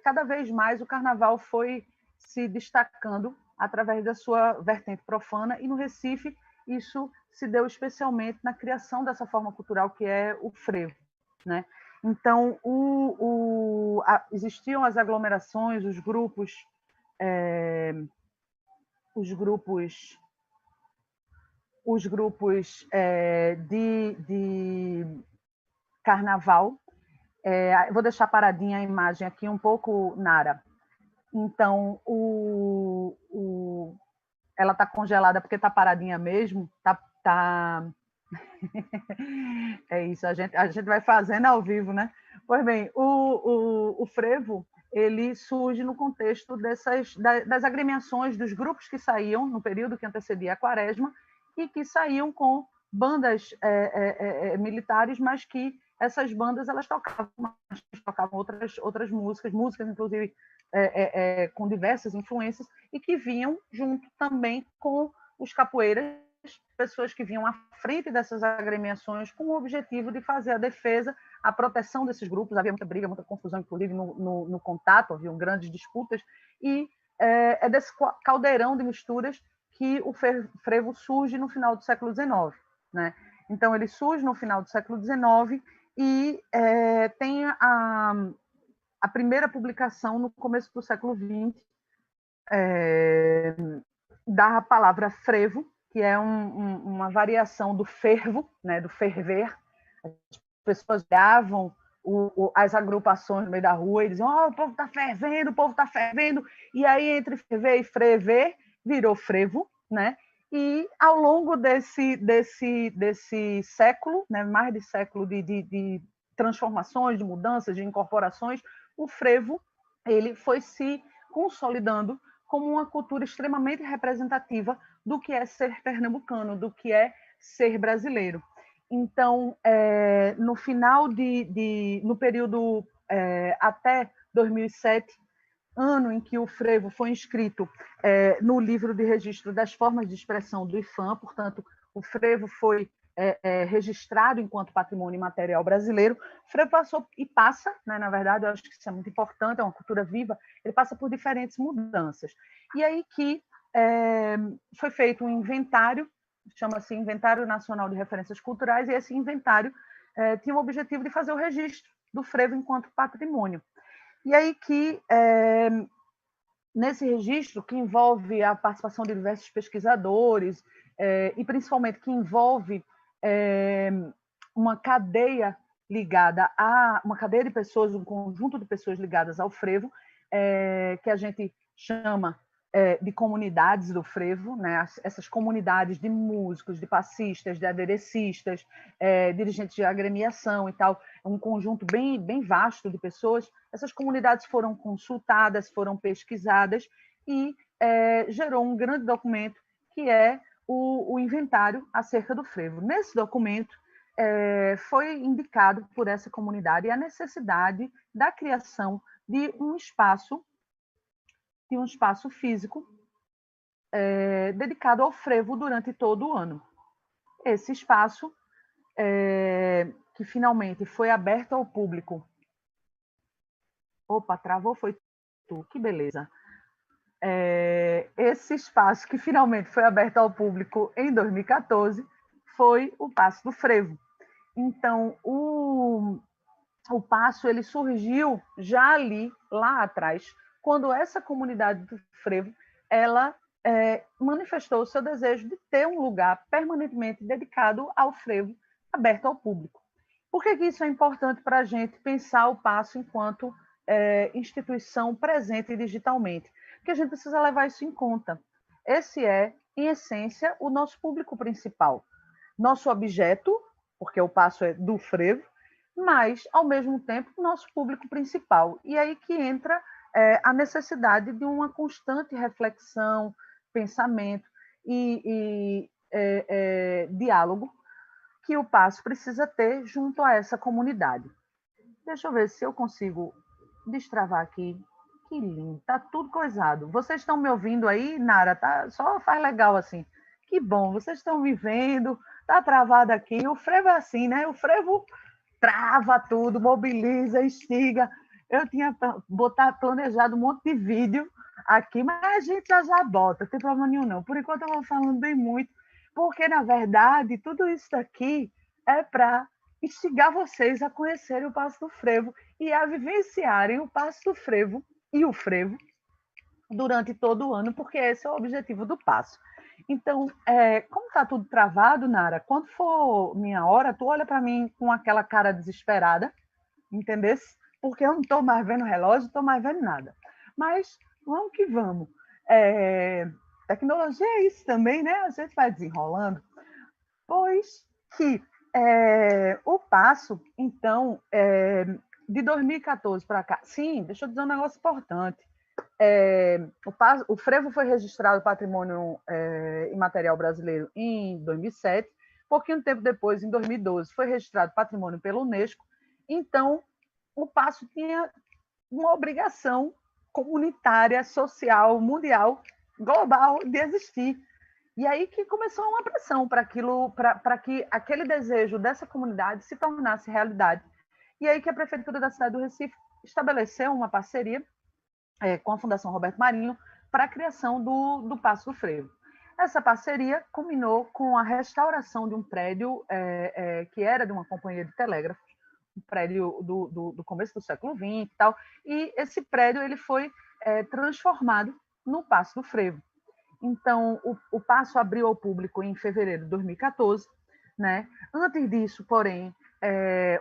cada vez mais o carnaval foi se destacando através da sua vertente profana, e no Recife isso se deu especialmente na criação dessa forma cultural que é o frevo, né? Então, existiam as aglomerações, os grupos de carnaval. Vou deixar paradinha a imagem aqui um pouco, Nara. Então, ela está congelada porque está paradinha mesmo. É isso, a gente vai fazendo ao vivo, né? Pois bem, o frevo ele surge no contexto das agremiações dos grupos que saíam no período que antecedia a Quaresma e que saíam com bandas militares, mas que essas bandas elas tocavam outras músicas inclusive com diversas influências, e que vinham junto também com os capoeiras, pessoas que vinham à frente dessas agremiações com o objetivo de fazer a defesa, a proteção desses grupos. Havia muita briga, muita confusão, inclusive no contato, haviam grandes disputas, e é desse caldeirão de misturas que o frevo surge no final do século XIX, né? Então, ele surge no final do século XIX e tem a primeira publicação no começo do século XX da palavra frevo, que é uma variação do fervo, né, do ferver. As pessoas olhavam as agrupações no meio da rua e diziam: o povo está fervendo, o povo está fervendo. E aí, entre ferver e frever, virou frevo, né? E ao longo desse século, né, mais de século de transformações, de mudanças, de incorporações, o frevo ele foi se consolidando como uma cultura extremamente representativa do que é ser pernambucano, do que é ser brasileiro. Então, no final no período até 2007, ano em que o frevo foi inscrito no livro de registro das formas de expressão do IFAM, portanto, o frevo foi registrado enquanto patrimônio imaterial brasileiro. O frevo passou e passa, né, na verdade, eu acho que isso é muito importante, é uma cultura viva, ele passa por diferentes mudanças. E aí que foi feito um inventário, chama-se Inventário Nacional de Referências Culturais, e esse inventário tinha o objetivo de fazer o registro do frevo enquanto patrimônio. E aí que, nesse registro, que envolve a participação de diversos pesquisadores, e principalmente que envolve uma cadeia ligada uma cadeia de pessoas, um conjunto de pessoas ligadas ao frevo, que a gente chama de comunidades do frevo, né? Essas comunidades de músicos, de passistas, de aderecistas, dirigentes de agremiação e tal, um conjunto bem, bem vasto de pessoas. Essas comunidades foram consultadas, foram pesquisadas e gerou um grande documento que é o inventário acerca do frevo. Nesse documento foi indicado por essa comunidade a necessidade da criação de um espaço de um espaço físico dedicado ao frevo durante todo o ano. Esse espaço, que finalmente foi aberto ao público. Opa, travou, foi tu, que beleza. Esse espaço que finalmente foi aberto ao público em 2014 foi o Paço do Frevo. Então, o Paço ele surgiu já ali, lá atrás, quando essa comunidade do frevo ela manifestou o seu desejo de ter um lugar permanentemente dedicado ao frevo, aberto ao público. Por que isso é importante para a gente pensar o Paço enquanto instituição presente digitalmente? Porque a gente precisa levar isso em conta. Esse é, em essência, o nosso público principal. Nosso objeto, porque o Paço é do frevo, mas, ao mesmo tempo, nosso público principal. E aí que entra a necessidade de uma constante reflexão, pensamento e diálogo que o Paço precisa ter junto a essa comunidade. Deixa eu ver se eu consigo destravar aqui. Que lindo, tá tudo coisado. Vocês estão me ouvindo aí, Nara? Tá? Só faz legal assim. Que bom, vocês estão me vendo, tá travado aqui. O frevo é assim, né? O frevo trava tudo, mobiliza, instiga. Eu tinha planejado um monte de vídeo aqui, mas a gente já bota, não tem problema nenhum não. Por enquanto eu vou falando bem muito, porque, na verdade, tudo isso daqui é para instigar vocês a conhecerem o Paço do Frevo e a vivenciarem o Paço do Frevo e o frevo durante todo o ano, porque esse é o objetivo do Paço. Então, como está tudo travado, Nara, quando for minha hora, tu olha para mim com aquela cara desesperada, entendeu? Porque eu não estou mais vendo relógio, não estou mais vendo nada. Mas vamos que vamos. Tecnologia é isso também, né? A gente vai desenrolando. Pois que o Paço, então, de 2014 para cá... Sim, deixa eu dizer um negócio importante. O frevo foi registrado Patrimônio Imaterial Brasileiro em 2007, pouquinho tempo depois, em 2012, foi registrado Patrimônio pela Unesco. Então, o Paço tinha uma obrigação comunitária, social, mundial, global de existir. E aí que começou uma pressão para que aquele desejo dessa comunidade se tornasse realidade. E aí que a Prefeitura da cidade do Recife estabeleceu uma parceria com a Fundação Roberto Marinho para a criação do Paço do Frevo. Essa parceria culminou com a restauração de um prédio que era de uma companhia de telégrafos, um prédio do começo do século XX e tal, e esse prédio ele foi transformado no Paço do Frevo. Então, o Paço abriu ao público em fevereiro de 2014, né? Antes disso, porém,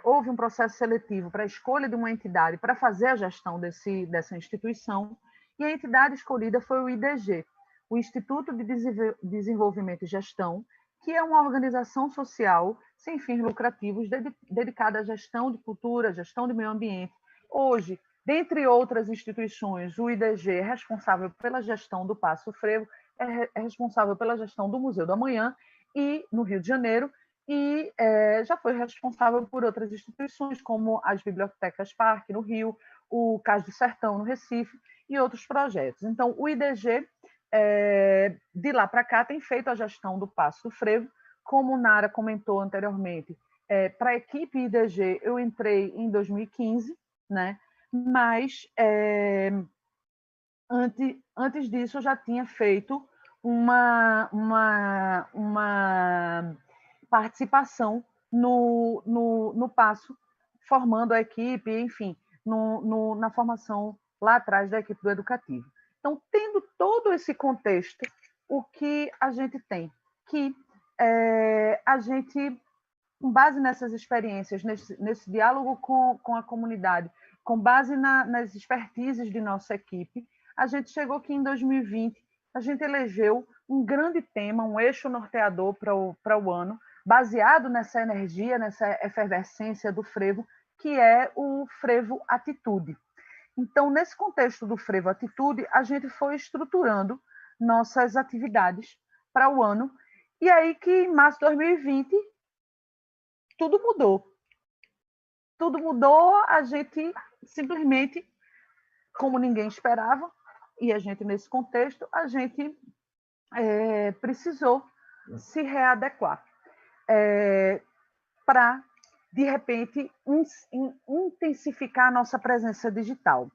houve um processo seletivo para a escolha de uma entidade para fazer a gestão dessa instituição, e a entidade escolhida foi o IDG, o Instituto de Desenvolvimento e Gestão, que é uma organização social sem fins lucrativos dedicada à gestão de cultura, gestão de meio ambiente. Hoje, dentre outras instituições, o IDG é responsável pela gestão do Paço Frevo, é responsável pela gestão do Museu do Amanhã, e no Rio de Janeiro, e já foi responsável por outras instituições, como as Bibliotecas Parque, no Rio, o Cais do Sertão, no Recife, e outros projetos. Então, o IDG, de lá para cá, tem feito a gestão do Paço do Frevo. Como Nara comentou anteriormente, para a equipe IDG eu entrei em 2015, né? Mas antes disso eu já tinha feito uma participação no Paço, formando a equipe, enfim, na formação lá atrás da equipe do Educativo. Então, tendo todo esse contexto, o que a gente tem? Que a gente, com base nessas experiências, nesse diálogo com a comunidade, com base nas expertises de nossa equipe, a gente chegou que em 2020 a gente elegeu um grande tema, um eixo norteador para o ano, baseado nessa energia, nessa efervescência do frevo, que é o frevo atitude. Então, nesse contexto do frevo atitude, a gente foi estruturando nossas atividades para o ano, e aí que em março de 2020 tudo mudou. Tudo mudou, a gente simplesmente, como ninguém esperava, e a gente, nesse contexto, a gente precisou se readequar para, de repente, intensificar a nossa presença digital.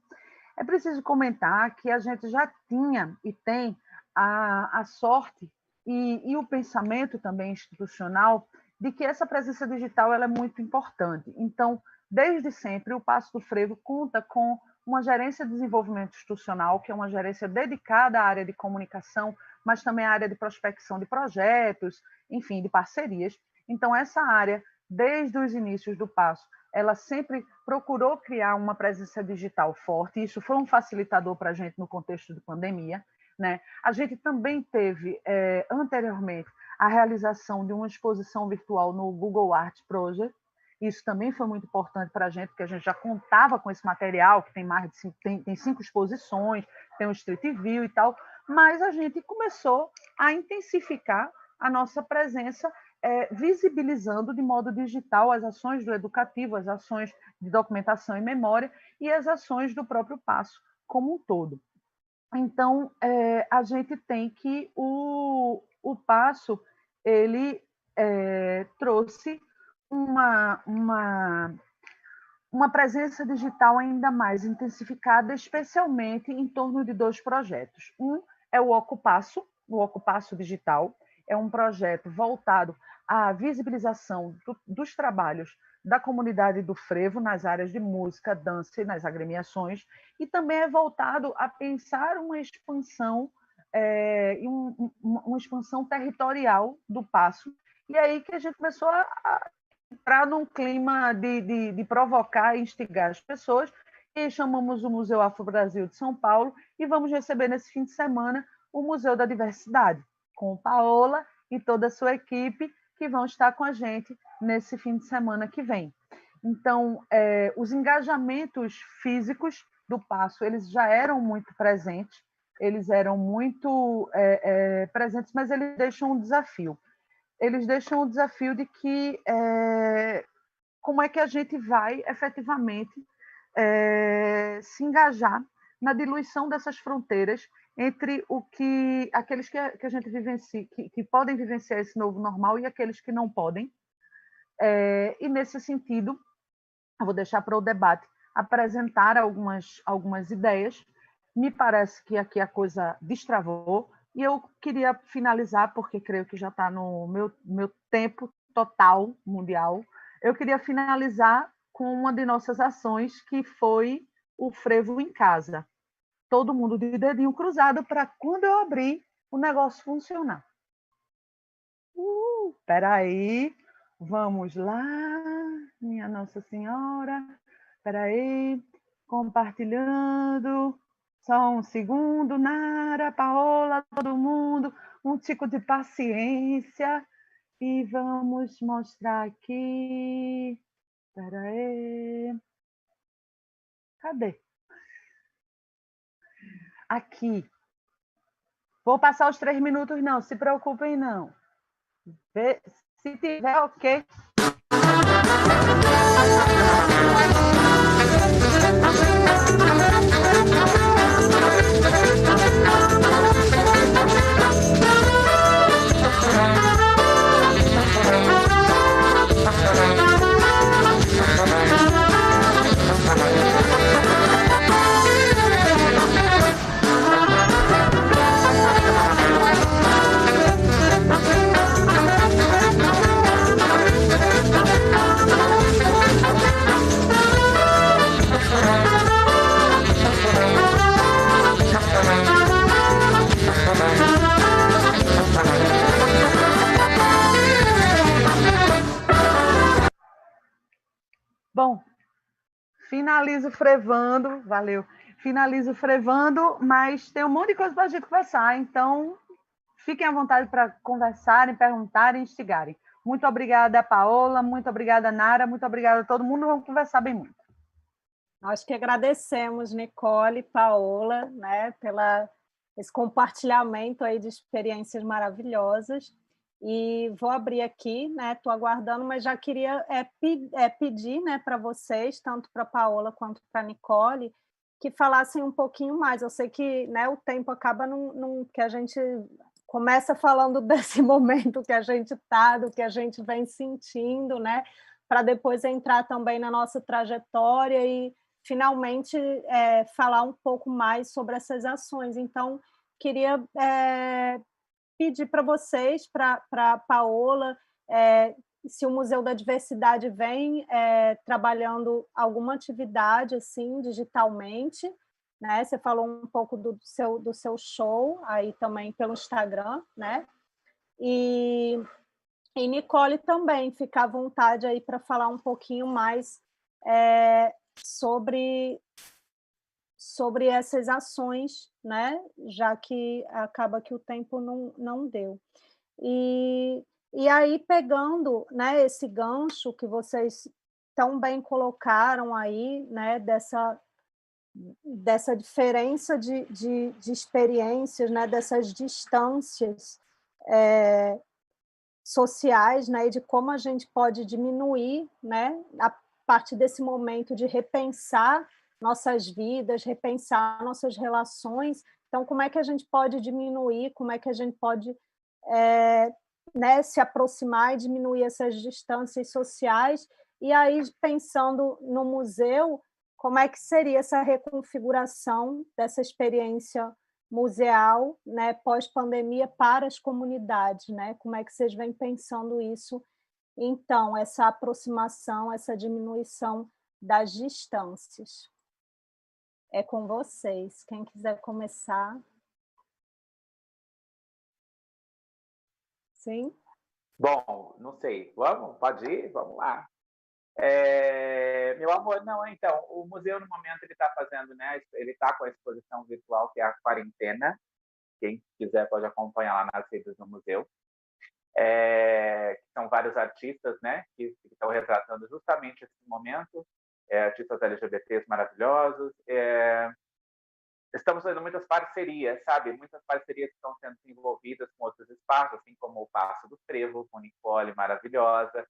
É preciso comentar que a gente já tinha e tem a sorte e o pensamento também institucional de que essa presença digital ela é muito importante. Então, desde sempre, o Paço do Frevo conta com uma gerência de desenvolvimento institucional, que é uma gerência dedicada à área de comunicação, mas também à área de prospecção de projetos, enfim, de parcerias. Então, essa área, desde os inícios do Paço, ela sempre procurou criar uma presença digital forte, e isso foi um facilitador para a gente no contexto de pandemia, né? A gente também teve, anteriormente, a realização de uma exposição virtual no Google Art Project. Isso também foi muito importante para a gente, porque a gente já contava com esse material, que tem mais de tem 5 exposições, tem um Street View e tal, mas a gente começou a intensificar a nossa presença, visibilizando de modo digital as ações do educativo, as ações de documentação e memória e as ações do próprio Paço como um todo. Então, a gente tem que o Paço ele trouxe uma presença digital ainda mais intensificada, especialmente em torno de 2 projetos. Um é o Ocupaço Digital, é um projeto voltado à visibilização dos trabalhos da comunidade do frevo nas áreas de música, dança e nas agremiações, e também é voltado a pensar uma expansão uma expansão territorial do Paço. E aí que a gente começou a entrar num clima de provocar e instigar as pessoas, e chamamos o Museu Afro-Brasil de São Paulo e vamos receber nesse fim de semana o Museu da Diversidade, com Paola e toda a sua equipe, que vão estar com a gente nesse fim de semana que vem. Então, os engajamentos físicos do Paço, eles já eram muito presentes, eles eram muito presentes, mas eles deixam um desafio. Eles deixam o desafio de que como é que a gente vai efetivamente se engajar na diluição dessas fronteiras entre aqueles que a gente vivencia, que podem vivenciar esse novo normal e aqueles que não podem. E nesse sentido, eu vou deixar para o debate apresentar algumas ideias. Me parece que aqui a coisa destravou, e eu queria finalizar, porque creio que já está no meu tempo total mundial, eu queria finalizar com uma de nossas ações, que foi o Frevo em Casa. Todo mundo de dedinho cruzado para, quando eu abrir, o negócio funcionar. Espera aí, vamos lá, minha Nossa Senhora, espera aí, compartilhando, só um segundo, Nara, Paola, todo mundo, um tico de paciência, e vamos mostrar aqui, espera aí, cadê? Aqui, vou passar os 3 minutos não, se preocupem não. Se tiver, ok. Bom, finalizo frevando, valeu. Finalizo frevando, mas tem um monte de coisa para a gente conversar, então fiquem à vontade para conversarem, perguntarem, instigarem. Muito obrigada, Paola, muito obrigada, Nara, muito obrigada a todo mundo, vamos conversar bem muito. Nós que agradecemos, Nicole, Paola, né, esse compartilhamento aí de experiências maravilhosas. E vou abrir aqui, né? Estou aguardando, mas já queria pedir, né, para vocês, tanto para a Paola quanto para a Nicole, que falassem um pouquinho mais. Eu sei que, né, o tempo acaba que a gente começa falando desse momento que a gente está, do que a gente vem sentindo, né, para depois entrar também na nossa trajetória e finalmente falar um pouco mais sobre essas ações. Então, queria pedir para vocês, para a Paola, se o Museu da Diversidade vem trabalhando alguma atividade assim digitalmente, né? Você falou um pouco do seu show aí também pelo Instagram, né? E Nicole também, fica à vontade aí para falar um pouquinho mais sobre essas ações, né? Já que acaba que o tempo não deu. E aí, pegando, né, esse gancho que vocês tão bem colocaram aí, né, dessa diferença de experiências, né, dessas distâncias sociais, né, e de como a gente pode diminuir, né, a partir desse momento de repensar nossas vidas, repensar nossas relações. Então, como é que a gente pode diminuir, como é que a gente pode né, se aproximar e diminuir essas distâncias sociais? E aí, pensando no museu, como é que seria essa reconfiguração dessa experiência museal, né, pós-pandemia para as comunidades, né? Como é que vocês vêm pensando isso? Então, essa aproximação, essa diminuição das distâncias. É com vocês. Quem quiser começar. Sim? Bom, não sei. Pode ir? Vamos lá. Meu amor, não, então, o museu no momento ele está fazendo, né? Ele está com a exposição virtual que é a Quarentena. Quem quiser pode acompanhar lá nas redes do museu. São vários artistas, né? Que estão retratando justamente esse momento. Artistas LGBTs maravilhosos. Estamos fazendo muitas parcerias, sabe? Muitas parcerias que estão sendo desenvolvidas com outros espaços, assim como o Passo do Frevo, com Nicole, maravilhosa.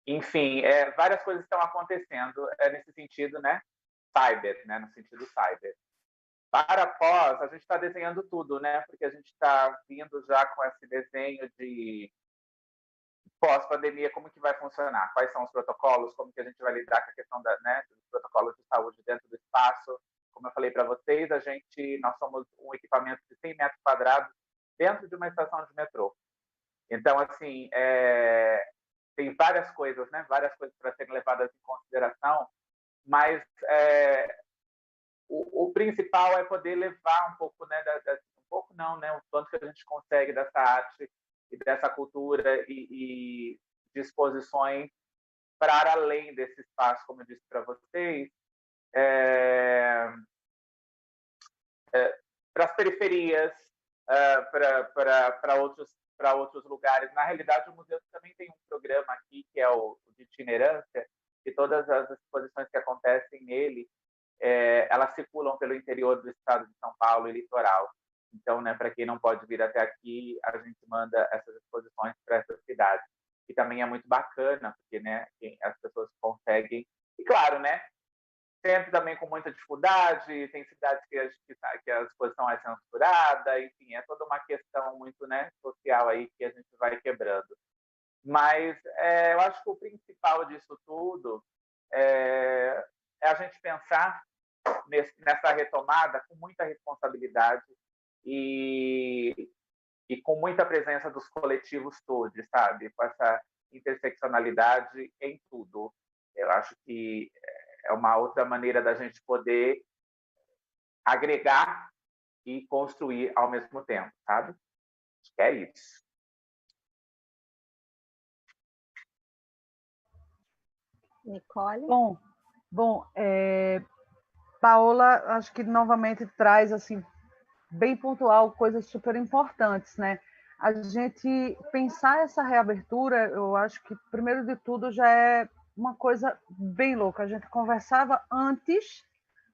Enfim, várias coisas estão acontecendo nesse sentido, né? Cyber, né? No sentido cyber. Para pós, a gente está desenhando tudo, né? Porque a gente está vindo já com esse desenho de pós-pandemia, como que vai funcionar? Quais são os protocolos? Como que a gente vai lidar com a questão dos protocolos de saúde dentro do espaço? Como eu falei para vocês, nós somos um equipamento de 100 metros quadrados dentro de uma estação de metrô. Então, assim, tem várias coisas, né? Várias coisas para serem levadas em consideração, mas o principal é poder levar um pouco, né? Um pouco não, né? O quanto que a gente consegue dessa arte e dessa cultura e disposições para além desse espaço, como eu disse para vocês, para as periferias, para outros lugares. Na realidade, o museu também tem um programa aqui, que é o de itinerância, e todas as exposições que acontecem nele, elas circulam pelo interior do estado de São Paulo e litoral. Então, né, para quem não pode vir até aqui, a gente manda essas exposições para essas cidades. E também é muito bacana, porque, né, as pessoas conseguem... E, claro, né, sempre também com muita dificuldade, tem cidades que a exposição é censurada, enfim, é toda uma questão muito, né, social aí que a gente vai quebrando. Mas eu acho que o principal disso tudo é a gente pensar nessa retomada com muita responsabilidade e com muita presença dos coletivos todos, sabe? Com essa interseccionalidade em tudo. Eu acho que é uma outra maneira da gente poder agregar e construir ao mesmo tempo, sabe? Acho que é isso. Nicole? Bom, Paola, acho que novamente traz assim bem pontual coisas super importantes, né? A gente pensar essa reabertura, eu acho que primeiro de tudo já é uma coisa bem louca. A gente conversava antes,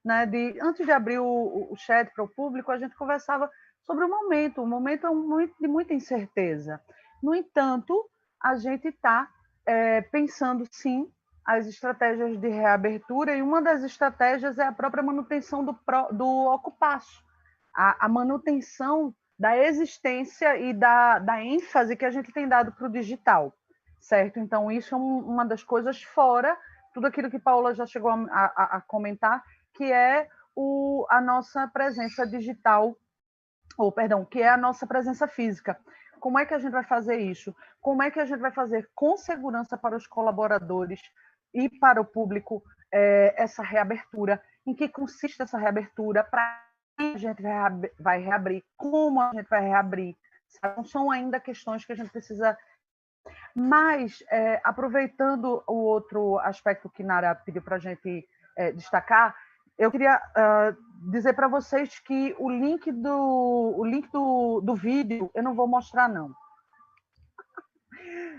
né, antes de abrir o chat para o público, a gente conversava sobre o momento. O momento é um momento de muita incerteza. No entanto, a gente está pensando sim as estratégias de reabertura, e uma das estratégias é a própria manutenção do ocupaço, a manutenção da existência e da ênfase que a gente tem dado para o digital, certo? Então, isso é uma das coisas, fora tudo aquilo que Paula já chegou a comentar, que é a nossa presença digital, ou, perdão, que é a nossa presença física. Como é que a gente vai fazer isso? Como é que a gente vai fazer com segurança para os colaboradores e para o público essa reabertura? Em que consiste essa reabertura? Para quem a gente vai reabrir? Como a gente vai reabrir? Não são ainda questões que a gente precisa... Mas, aproveitando o outro aspecto que Nara pediu para a gente destacar, eu queria dizer para vocês que o link do vídeo eu não vou mostrar, não.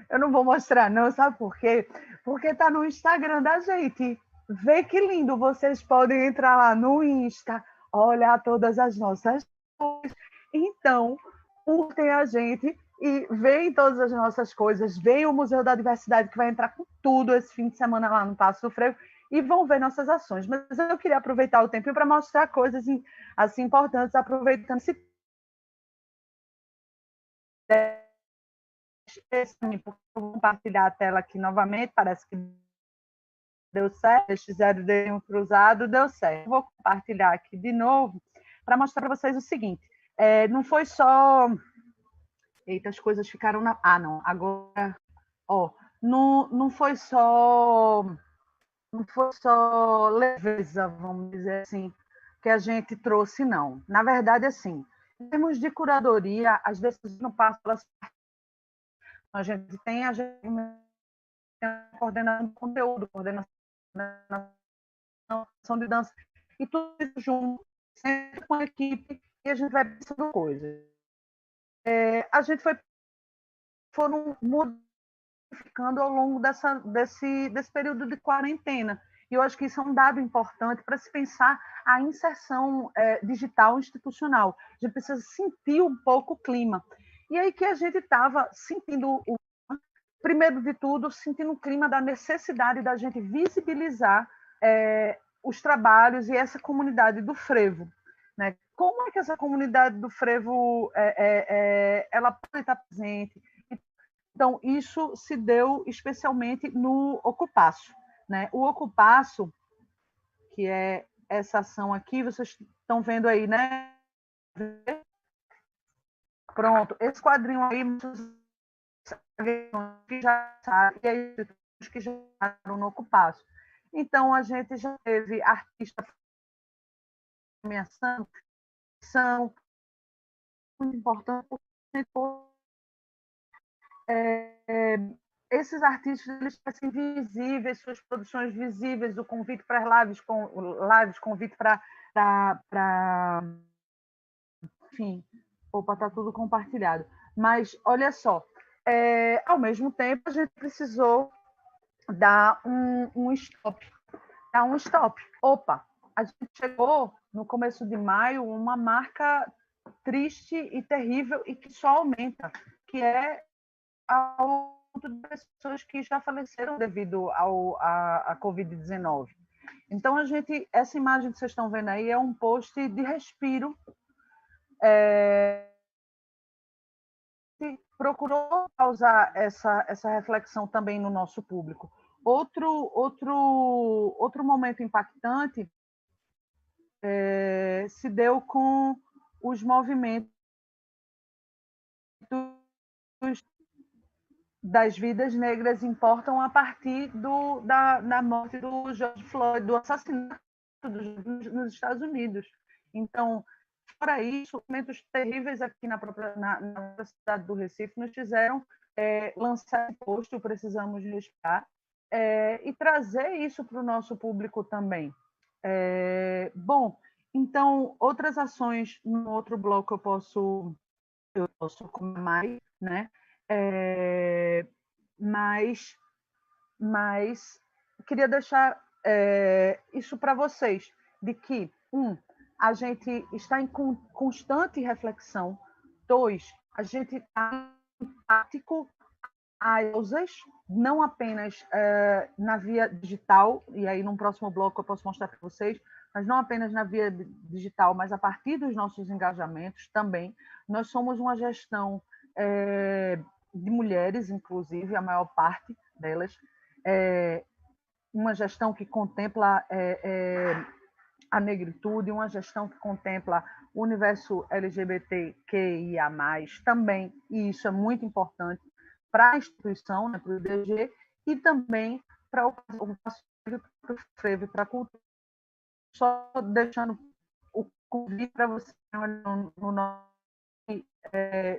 Eu não vou mostrar, não, sabe por quê? Porque está no Instagram da gente. Vê que lindo, vocês podem entrar lá no Insta, olhar todas as nossas coisas. Então, curtem a gente e veem todas as nossas coisas, veem o Museu da Diversidade, que vai entrar com tudo esse fim de semana lá no Passo do Frevo, e vão ver nossas ações. Mas eu queria aproveitar o tempo para mostrar coisas assim importantes, aproveitando esse porque eu vou compartilhar a tela aqui novamente, parece que deu certo, eles fizeram um cruzado, deu certo. Vou compartilhar aqui de novo para mostrar para vocês o seguinte, não foi só... Eita, as coisas ficaram na... Ah, não, agora... não foi só leveza, vamos dizer assim, que a gente trouxe, não. Na verdade, assim, em termos de curadoria, as decisões não passam pelas... A gente tem coordenando conteúdo, coordenação de dança, e tudo isso junto, sempre com a equipe, e a gente vai pensando coisas. A gente foram modificando ao longo desse período de quarentena. E eu acho que isso é um dado importante para se pensar a inserção digital institucional. A gente precisa sentir um pouco o clima. E aí que a gente estava sentindo, primeiro de tudo, sentindo o clima da necessidade da gente visibilizar os trabalhos e essa comunidade do frevo. Né? Como é que essa comunidade do frevo ela pode estar presente? Então, isso se deu especialmente no Ocupaço. Né? O Ocupaço, que é essa ação aqui, vocês estão vendo aí, né? Pronto, esse quadrinho aí, que já sabe, e aí os que já estavam no Ocupaço. Então, a gente já teve artistas são muito importantes, esses artistas eles parecem visíveis, suas produções visíveis, o convite para as lives, convite para enfim, está tudo compartilhado. Mas, olha só, ao mesmo tempo, a gente precisou dar um stop. Opa, a gente chegou, no começo de maio, uma marca triste e terrível e que só aumenta, que é ao de pessoas que já faleceram devido à Covid-19. Então, essa imagem que vocês estão vendo aí é um post de respiro. Procurou causar essa reflexão também no nosso público. Outro momento impactante se deu com os movimentos das vidas negras importam a partir da morte do George Floyd, do assassinato nos Estados Unidos. Então, fora isso, momentos terríveis aqui na cidade do Recife nos fizeram lançar esse post, o Precisamos Respirar, e trazer isso para o nosso público também. Bom, então, outras ações no outro bloco eu posso comer mais, né? Mas queria deixar isso para vocês, de que, a gente está em constante reflexão, 2, a gente está empático a causas, não apenas na via digital, e aí num próximo bloco eu posso mostrar para vocês, mas não apenas na via digital, mas a partir dos nossos engajamentos também. Nós somos uma gestão de mulheres, inclusive, a maior parte delas, uma gestão que contempla a negritude, uma gestão que contempla o universo LGBTQIA+, também, e isso é muito importante para a instituição, né, para o IDG, e também para o Frevo, para a cultura. Só deixando o convite para você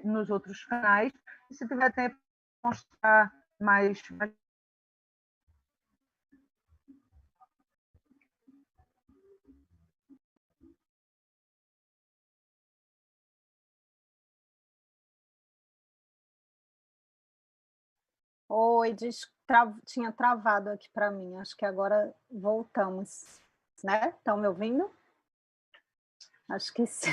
nos outros canais, e se tiver tempo, mostrar mais. Oi, tinha travado aqui para mim, acho que agora voltamos, né? Estão me ouvindo? Acho que sim.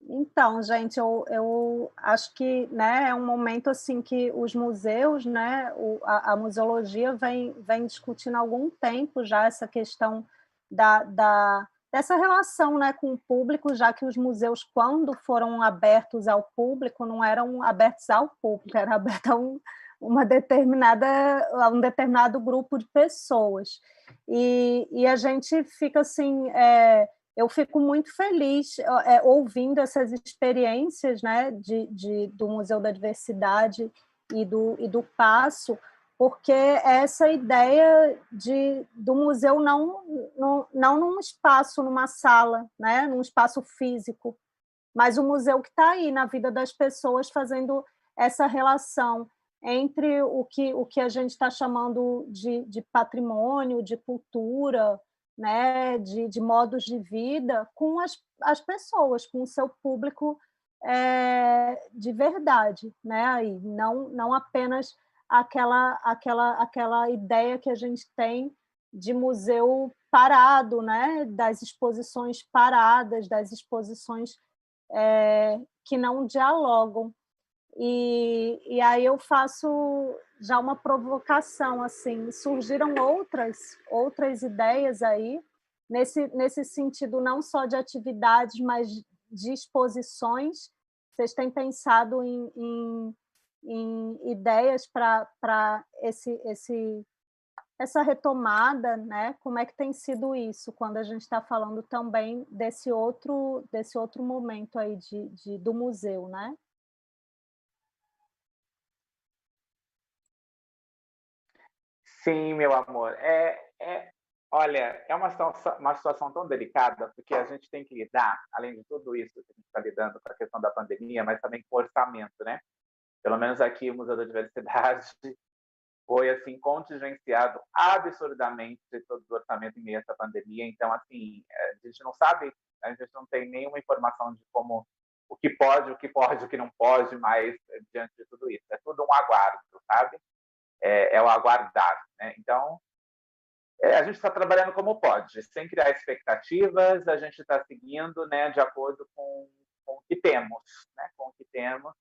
Então, gente, eu acho que, né, é um momento assim que os museus, né, a museologia vem discutindo há algum tempo já essa questão dessa relação, né, com o público, já que os museus, quando foram abertos ao público, não eram abertos ao público, era aberto a um determinado grupo de pessoas. E a gente fica assim... eu fico muito feliz ouvindo essas experiências, né, do Museu da Diversidade e do Passo, porque essa ideia do museu não num espaço, numa sala, né, num espaço físico, mas o museu que está aí na vida das pessoas, fazendo essa relação entre o que a gente está chamando de patrimônio, de cultura, né, de modos de vida, com as pessoas, com o seu público de verdade, né? Aí, não apenas aquela ideia que a gente tem de museu parado, né? Das exposições paradas, das exposições que não dialogam. E aí eu faço já uma provocação, assim, surgiram outras ideias aí, nesse sentido não só de atividades, mas de exposições. Vocês têm pensado em ideias para essa retomada, né? Como é que tem sido isso, quando a gente está falando também desse outro momento aí do museu, né? Sim, meu amor. Olha, é uma situação tão delicada, porque a gente tem que lidar, além de tudo isso que a gente está lidando com a questão da pandemia, mas também com o orçamento, né? Pelo menos aqui o Museu da Diversidade foi assim contingenciado absurdamente todo o orçamento em meio a essa pandemia. Então, assim, a gente não sabe, a gente não tem nenhuma informação de como o que pode, o que não pode, mas diante de tudo isso, é tudo um aguardo, sabe? É o aguardar, né? Então, a gente está trabalhando como pode, sem criar expectativas, a gente está seguindo, né, de acordo com o que temos, né, com o que temos,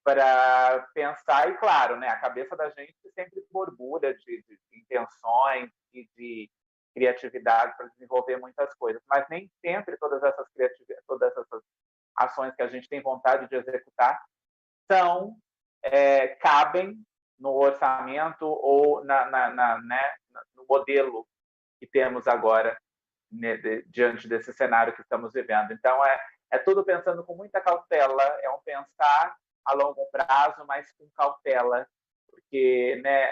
para pensar, e claro, né, a cabeça da gente sempre borbulha de intenções e de criatividade para desenvolver muitas coisas, mas nem sempre todas essas ações que a gente tem vontade de executar cabem no orçamento ou no modelo que temos agora, né, diante desse cenário que estamos vivendo. Então, é tudo pensando com muita cautela, é um pensar a longo prazo, mas com cautela, porque, né,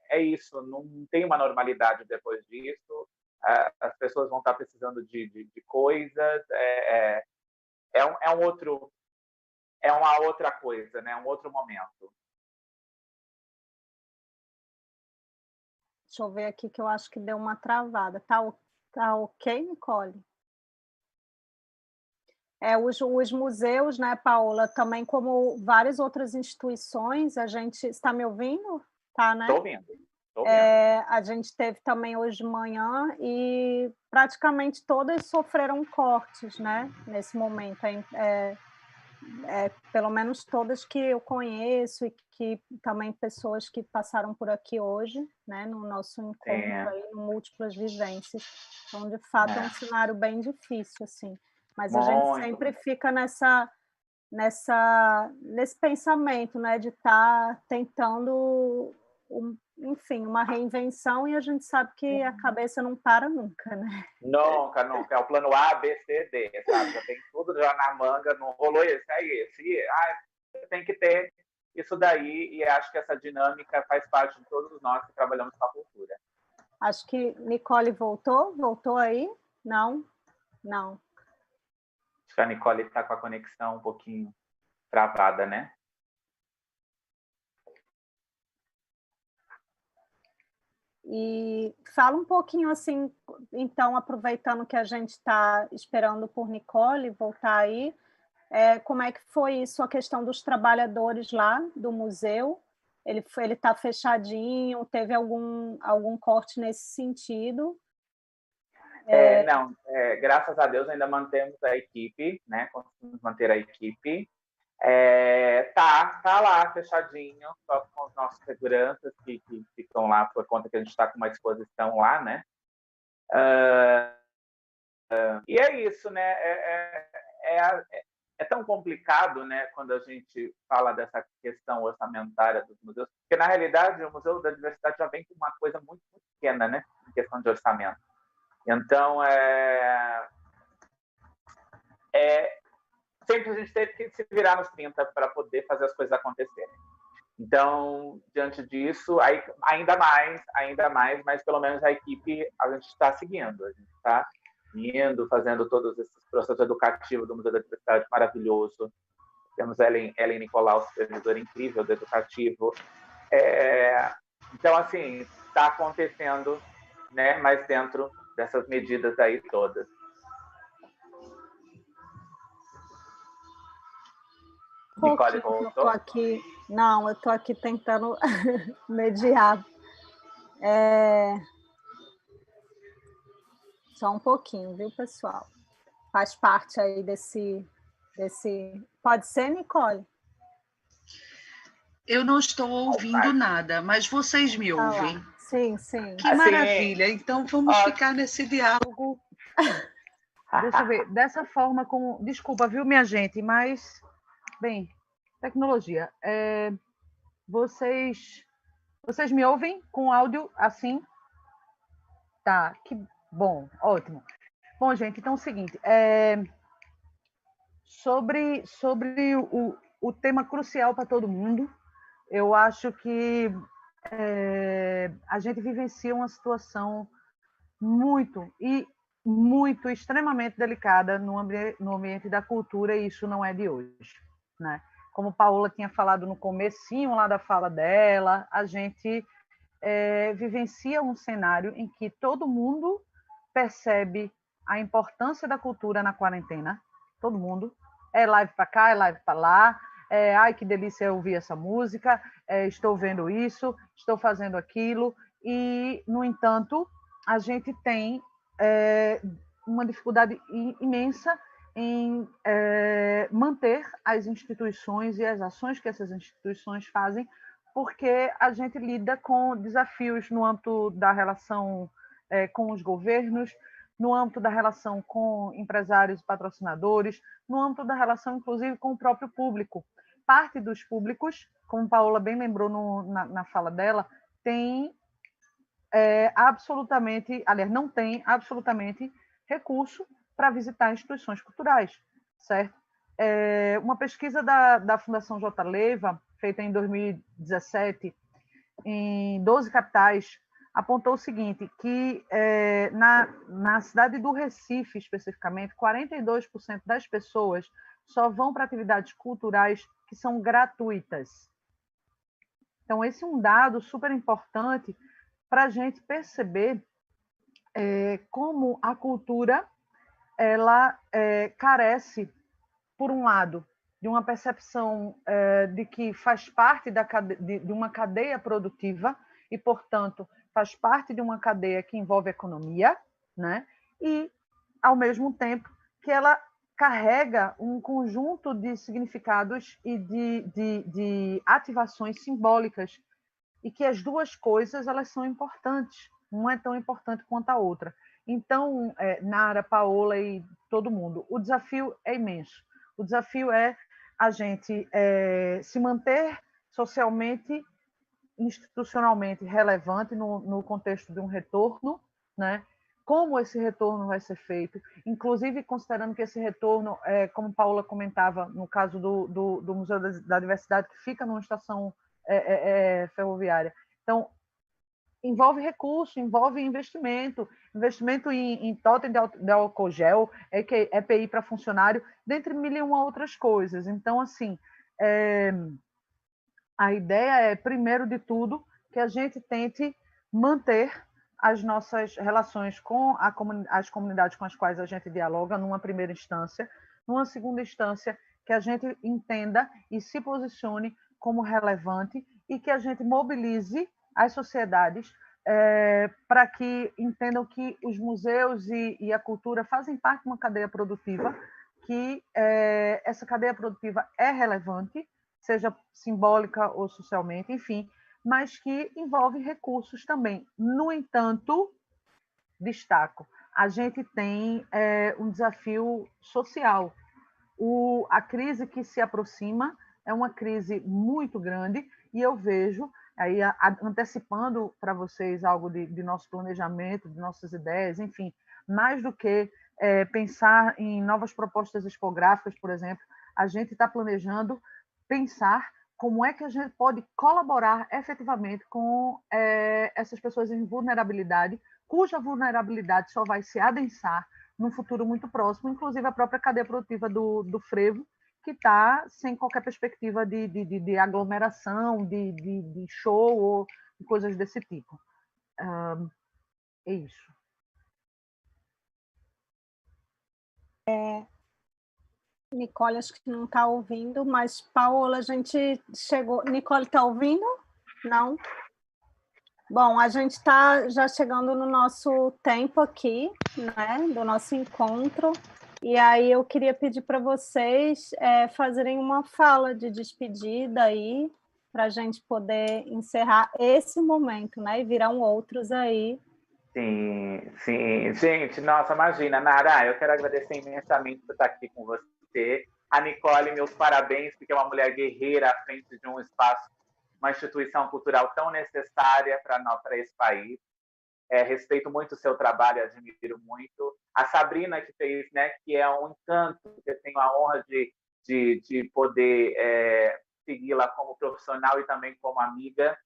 é isso, não tem uma normalidade depois disso, as pessoas vão estar precisando de coisas, é uma outra coisa, né, um outro momento. Deixa eu ver aqui que eu acho que deu uma travada. Tá ok, Nicole? Os museus, né, Paola, também como várias outras instituições, a gente... Está me ouvindo? Tá, né? Estou ouvindo. A gente teve também hoje de manhã e praticamente todas sofreram cortes, né, nesse momento. pelo menos todas que eu conheço e que também pessoas que passaram por aqui hoje, né, no nosso encontro aí, no Múltiplas Vivências. Então, de fato, é um cenário bem difícil, assim. Mas a gente sempre fica nesse pensamento, né, de estar tentando, enfim, uma reinvenção, e a gente sabe que a cabeça não para nunca, né? Nunca, nunca. É o plano A, B, C, D, sabe? Já tem tudo já na manga, não rolou esse, é esse. E, tem que ter isso daí, e acho que essa dinâmica faz parte de todos nós que trabalhamos com a cultura. Acho que Nicole voltou. Voltou aí? Não? Não. Acho que a Nicole está com a conexão um pouquinho travada, né? E fala um pouquinho assim, então, aproveitando que a gente está esperando por Nicole voltar aí, como é que foi isso, a questão dos trabalhadores lá do museu? Ele está fechadinho? Teve algum corte nesse sentido? Não, graças a Deus ainda mantemos a equipe, né? Conseguimos manter a equipe. Tá lá fechadinho, só com os nossos seguranças que ficam lá por conta que a gente está com uma exposição lá, né? E é isso, né? É tão complicado, né, quando a gente fala dessa questão orçamentária dos museus, porque na realidade o Museu da Diversidade já vem com uma coisa muito, muito pequena, né, em questão de orçamento. Então, sempre a gente teve que se virar nos 30 para poder fazer as coisas acontecerem. Então, diante disso, ainda mais, mas pelo menos a equipe a gente está seguindo. A gente está indo, fazendo todos esses processos educativos do Museu da Diversidade maravilhoso. Temos Ellen Nicolau, supervisora incrível do educativo. Então, assim, está acontecendo, né, mas dentro dessas medidas aí todas. Nicole voltou? Eu estou aqui tentando mediar. Só um pouquinho, viu, pessoal? Faz parte aí desse... Pode ser, Nicole? Eu não estou ouvindo nada, mas vocês me ouvem? Sim, sim. Que maravilha! Então vamos ficar nesse diálogo. Deixa eu ver, dessa forma como... Desculpa, viu, minha gente, mas... Bem, tecnologia. Vocês me ouvem com áudio assim? Tá, que bom, ótimo. Bom, gente, então é o seguinte, sobre o tema crucial para todo mundo, eu acho que a gente vivencia uma situação extremamente delicada no ambiente da cultura, e isso não é de hoje, né? Como Paola tinha falado no comecinho lá da fala dela, a gente vivencia um cenário em que todo mundo percebe a importância da cultura na quarentena, todo mundo, live para cá, live para lá, ai que delícia ouvir essa música, estou vendo isso, estou fazendo aquilo, e, no entanto, a gente tem uma dificuldade imensa em manter as instituições e as ações que essas instituições fazem, porque a gente lida com desafios no âmbito da relação com os governos, no âmbito da relação com empresários e patrocinadores, no âmbito da relação, inclusive, com o próprio público. Parte dos públicos, como Paola bem lembrou na fala dela, não tem absolutamente recurso para visitar instituições culturais, certo? Uma pesquisa da Fundação J. Leva, feita em 2017, em 12 capitais, apontou o seguinte, que na cidade do Recife, especificamente, 42% das pessoas só vão para atividades culturais que são gratuitas. Então, esse é um dado super importante para a gente perceber como a cultura ela carece, por um lado, de uma percepção de que faz parte de uma cadeia produtiva e, portanto, faz parte de uma cadeia que envolve economia, né? E, ao mesmo tempo, que ela carrega um conjunto de significados e de ativações simbólicas, e que as duas coisas elas são importantes, uma é tão importante quanto a outra. Então, Nara, Paola e todo mundo, o desafio é imenso. O desafio é a gente se manter socialmente, institucionalmente relevante no contexto de um retorno, né? Como esse retorno vai ser feito, inclusive considerando que esse retorno, como Paola comentava, no caso do Museu da Diversidade, que fica numa estação ferroviária. Então, envolve recurso, envolve investimento em totem de álcool gel, EPI para funcionário, dentre mil e uma outras coisas. Então, assim, a ideia é, primeiro de tudo, que a gente tente manter as nossas relações com as comunidades com as quais a gente dialoga, numa primeira instância. Numa segunda instância, que a gente entenda e se posicione como relevante e que a gente mobilize as sociedades para que entendam que os museus e a cultura fazem parte de uma cadeia produtiva, que essa cadeia produtiva é relevante, seja simbólica ou socialmente, enfim, mas que envolve recursos também. No entanto, destaco, a gente tem um desafio social. A crise que se aproxima é uma crise muito grande e eu vejo, aí antecipando para vocês algo de nosso planejamento, de nossas ideias, enfim, mais do que pensar em novas propostas expográficas, por exemplo, a gente está planejando pensar como é que a gente pode colaborar efetivamente com essas pessoas em vulnerabilidade, cuja vulnerabilidade só vai se adensar num futuro muito próximo, inclusive a própria cadeia produtiva do frevo, que está sem qualquer perspectiva de aglomeração, de show ou de coisas desse tipo. É isso. Nicole, acho que não está ouvindo, mas, Paola, a gente chegou... Nicole, está ouvindo? Não? Bom, a gente está já chegando no nosso tempo aqui, né, do nosso encontro, e aí eu queria pedir para vocês fazerem uma fala de despedida aí, para a gente poder encerrar esse momento, né, e virão outros aí. Sim, sim. Gente, nossa, imagina, Nara, eu quero agradecer imensamente por estar aqui com você. A Nicole, meus parabéns, porque é uma mulher guerreira à frente de um espaço, uma instituição cultural tão necessária para esse país. Respeito muito o seu trabalho, admiro muito. A Sabrina, que fez, né, que é um encanto, que eu tenho a honra de poder segui-la como profissional e também como amiga.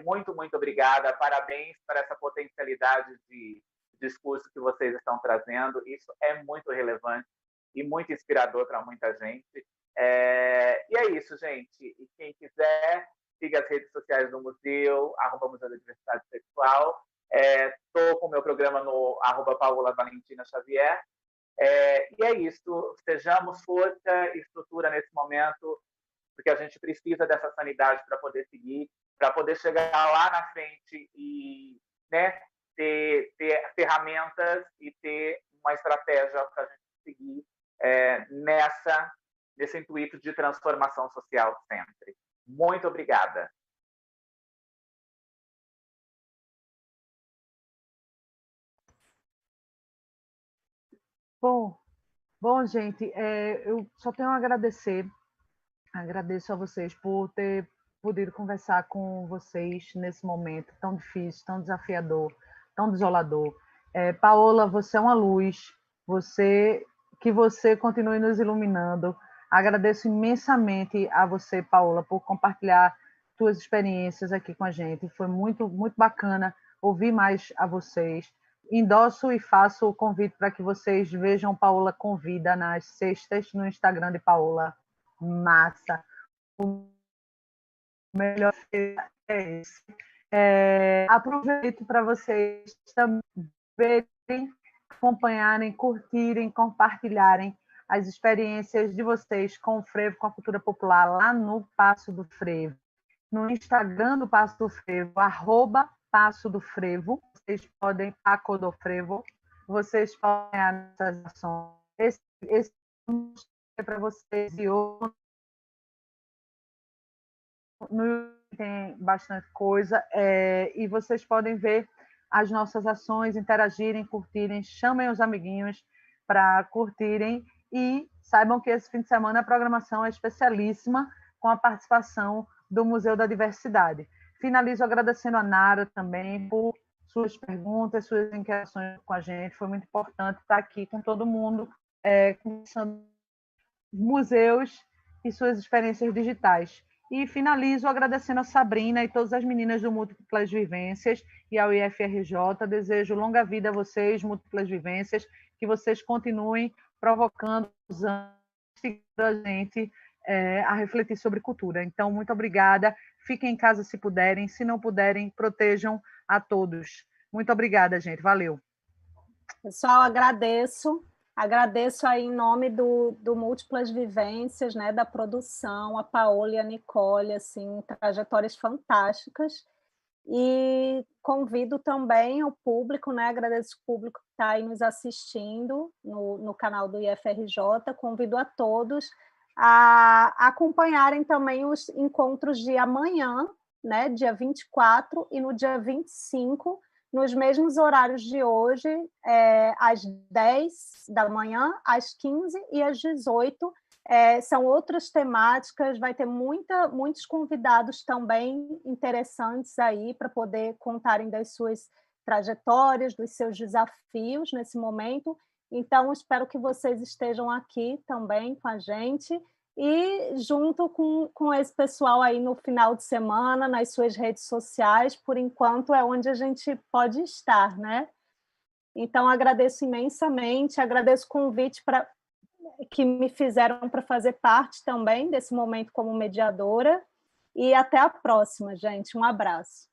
Muito, muito obrigada. Parabéns por essa potencialidade de discurso que vocês estão trazendo. Isso é muito relevante e muito inspirador para muita gente. E é isso, gente. E quem quiser, siga as redes sociais do museu, @Museu da Diversidade Sexual. Estou com o meu programa no @Paola Valentina Xavier. E é isso. Sejamos força e estrutura nesse momento, porque a gente precisa dessa sanidade para poder seguir, para poder chegar lá na frente e, né, ter ferramentas e ter uma estratégia para a gente seguir nesse intuito de transformação social sempre. Muito obrigada. Bom, gente, eu só tenho a agradecer. Agradeço a vocês por ter podido conversar com vocês nesse momento tão difícil, tão desafiador, tão desolador. Paola, você é uma luz, que você continue nos iluminando. Agradeço imensamente a você, Paola, por compartilhar suas experiências aqui com a gente. Foi muito, muito bacana ouvir mais a vocês. Endosso e faço o convite para que vocês vejam Paola Convida nas sextas no Instagram de Paola. Massa. O melhor é esse. Aproveito para vocês também verem, acompanharem, curtirem, compartilharem as experiências de vocês com o frevo, com a cultura popular, lá no Passo do Frevo. No Instagram do Passo do Frevo, @Passo do Frevo, vocês podem, Paco do Frevo, vocês podem essas ações. Esse para vocês e outro. No YouTube tem bastante coisa, e vocês podem ver as nossas ações, interagirem, curtirem, chamem os amiguinhos para curtirem e saibam que esse fim de semana a programação é especialíssima com a participação do Museu da Diversidade. Finalizo agradecendo a Nara também por suas perguntas, suas interações com a gente. Foi muito importante estar aqui com todo mundo, conversando museus e suas experiências digitais. E finalizo agradecendo a Sabrina e todas as meninas do Múltiplas Vivências e ao IFRJ. Desejo longa vida a vocês, Múltiplas Vivências, que vocês continuem provocando a gente a refletir sobre cultura. Então, muito obrigada. Fiquem em casa se puderem. Se não puderem, protejam a todos. Muito obrigada, gente. Valeu. Pessoal, agradeço aí em nome do Múltiplas Vivências, né, da produção, a Paola e a Nicole, assim, trajetórias fantásticas. E convido também o público, né, agradeço o público que está aí nos assistindo no canal do IFRJ, convido a todos a acompanharem também os encontros de amanhã, né, dia 24, e no dia 25, nos mesmos horários de hoje, às 10 da manhã, às 15 e às 18. São outras temáticas, vai ter muitos convidados também interessantes aí para poder contarem das suas trajetórias, dos seus desafios nesse momento. Então, espero que vocês estejam aqui também com a gente e junto com esse pessoal aí no final de semana, nas suas redes sociais, por enquanto é onde a gente pode estar, né? Então, agradeço imensamente, agradeço o convite que me fizeram para fazer parte também desse momento como mediadora, e até a próxima, gente. Um abraço.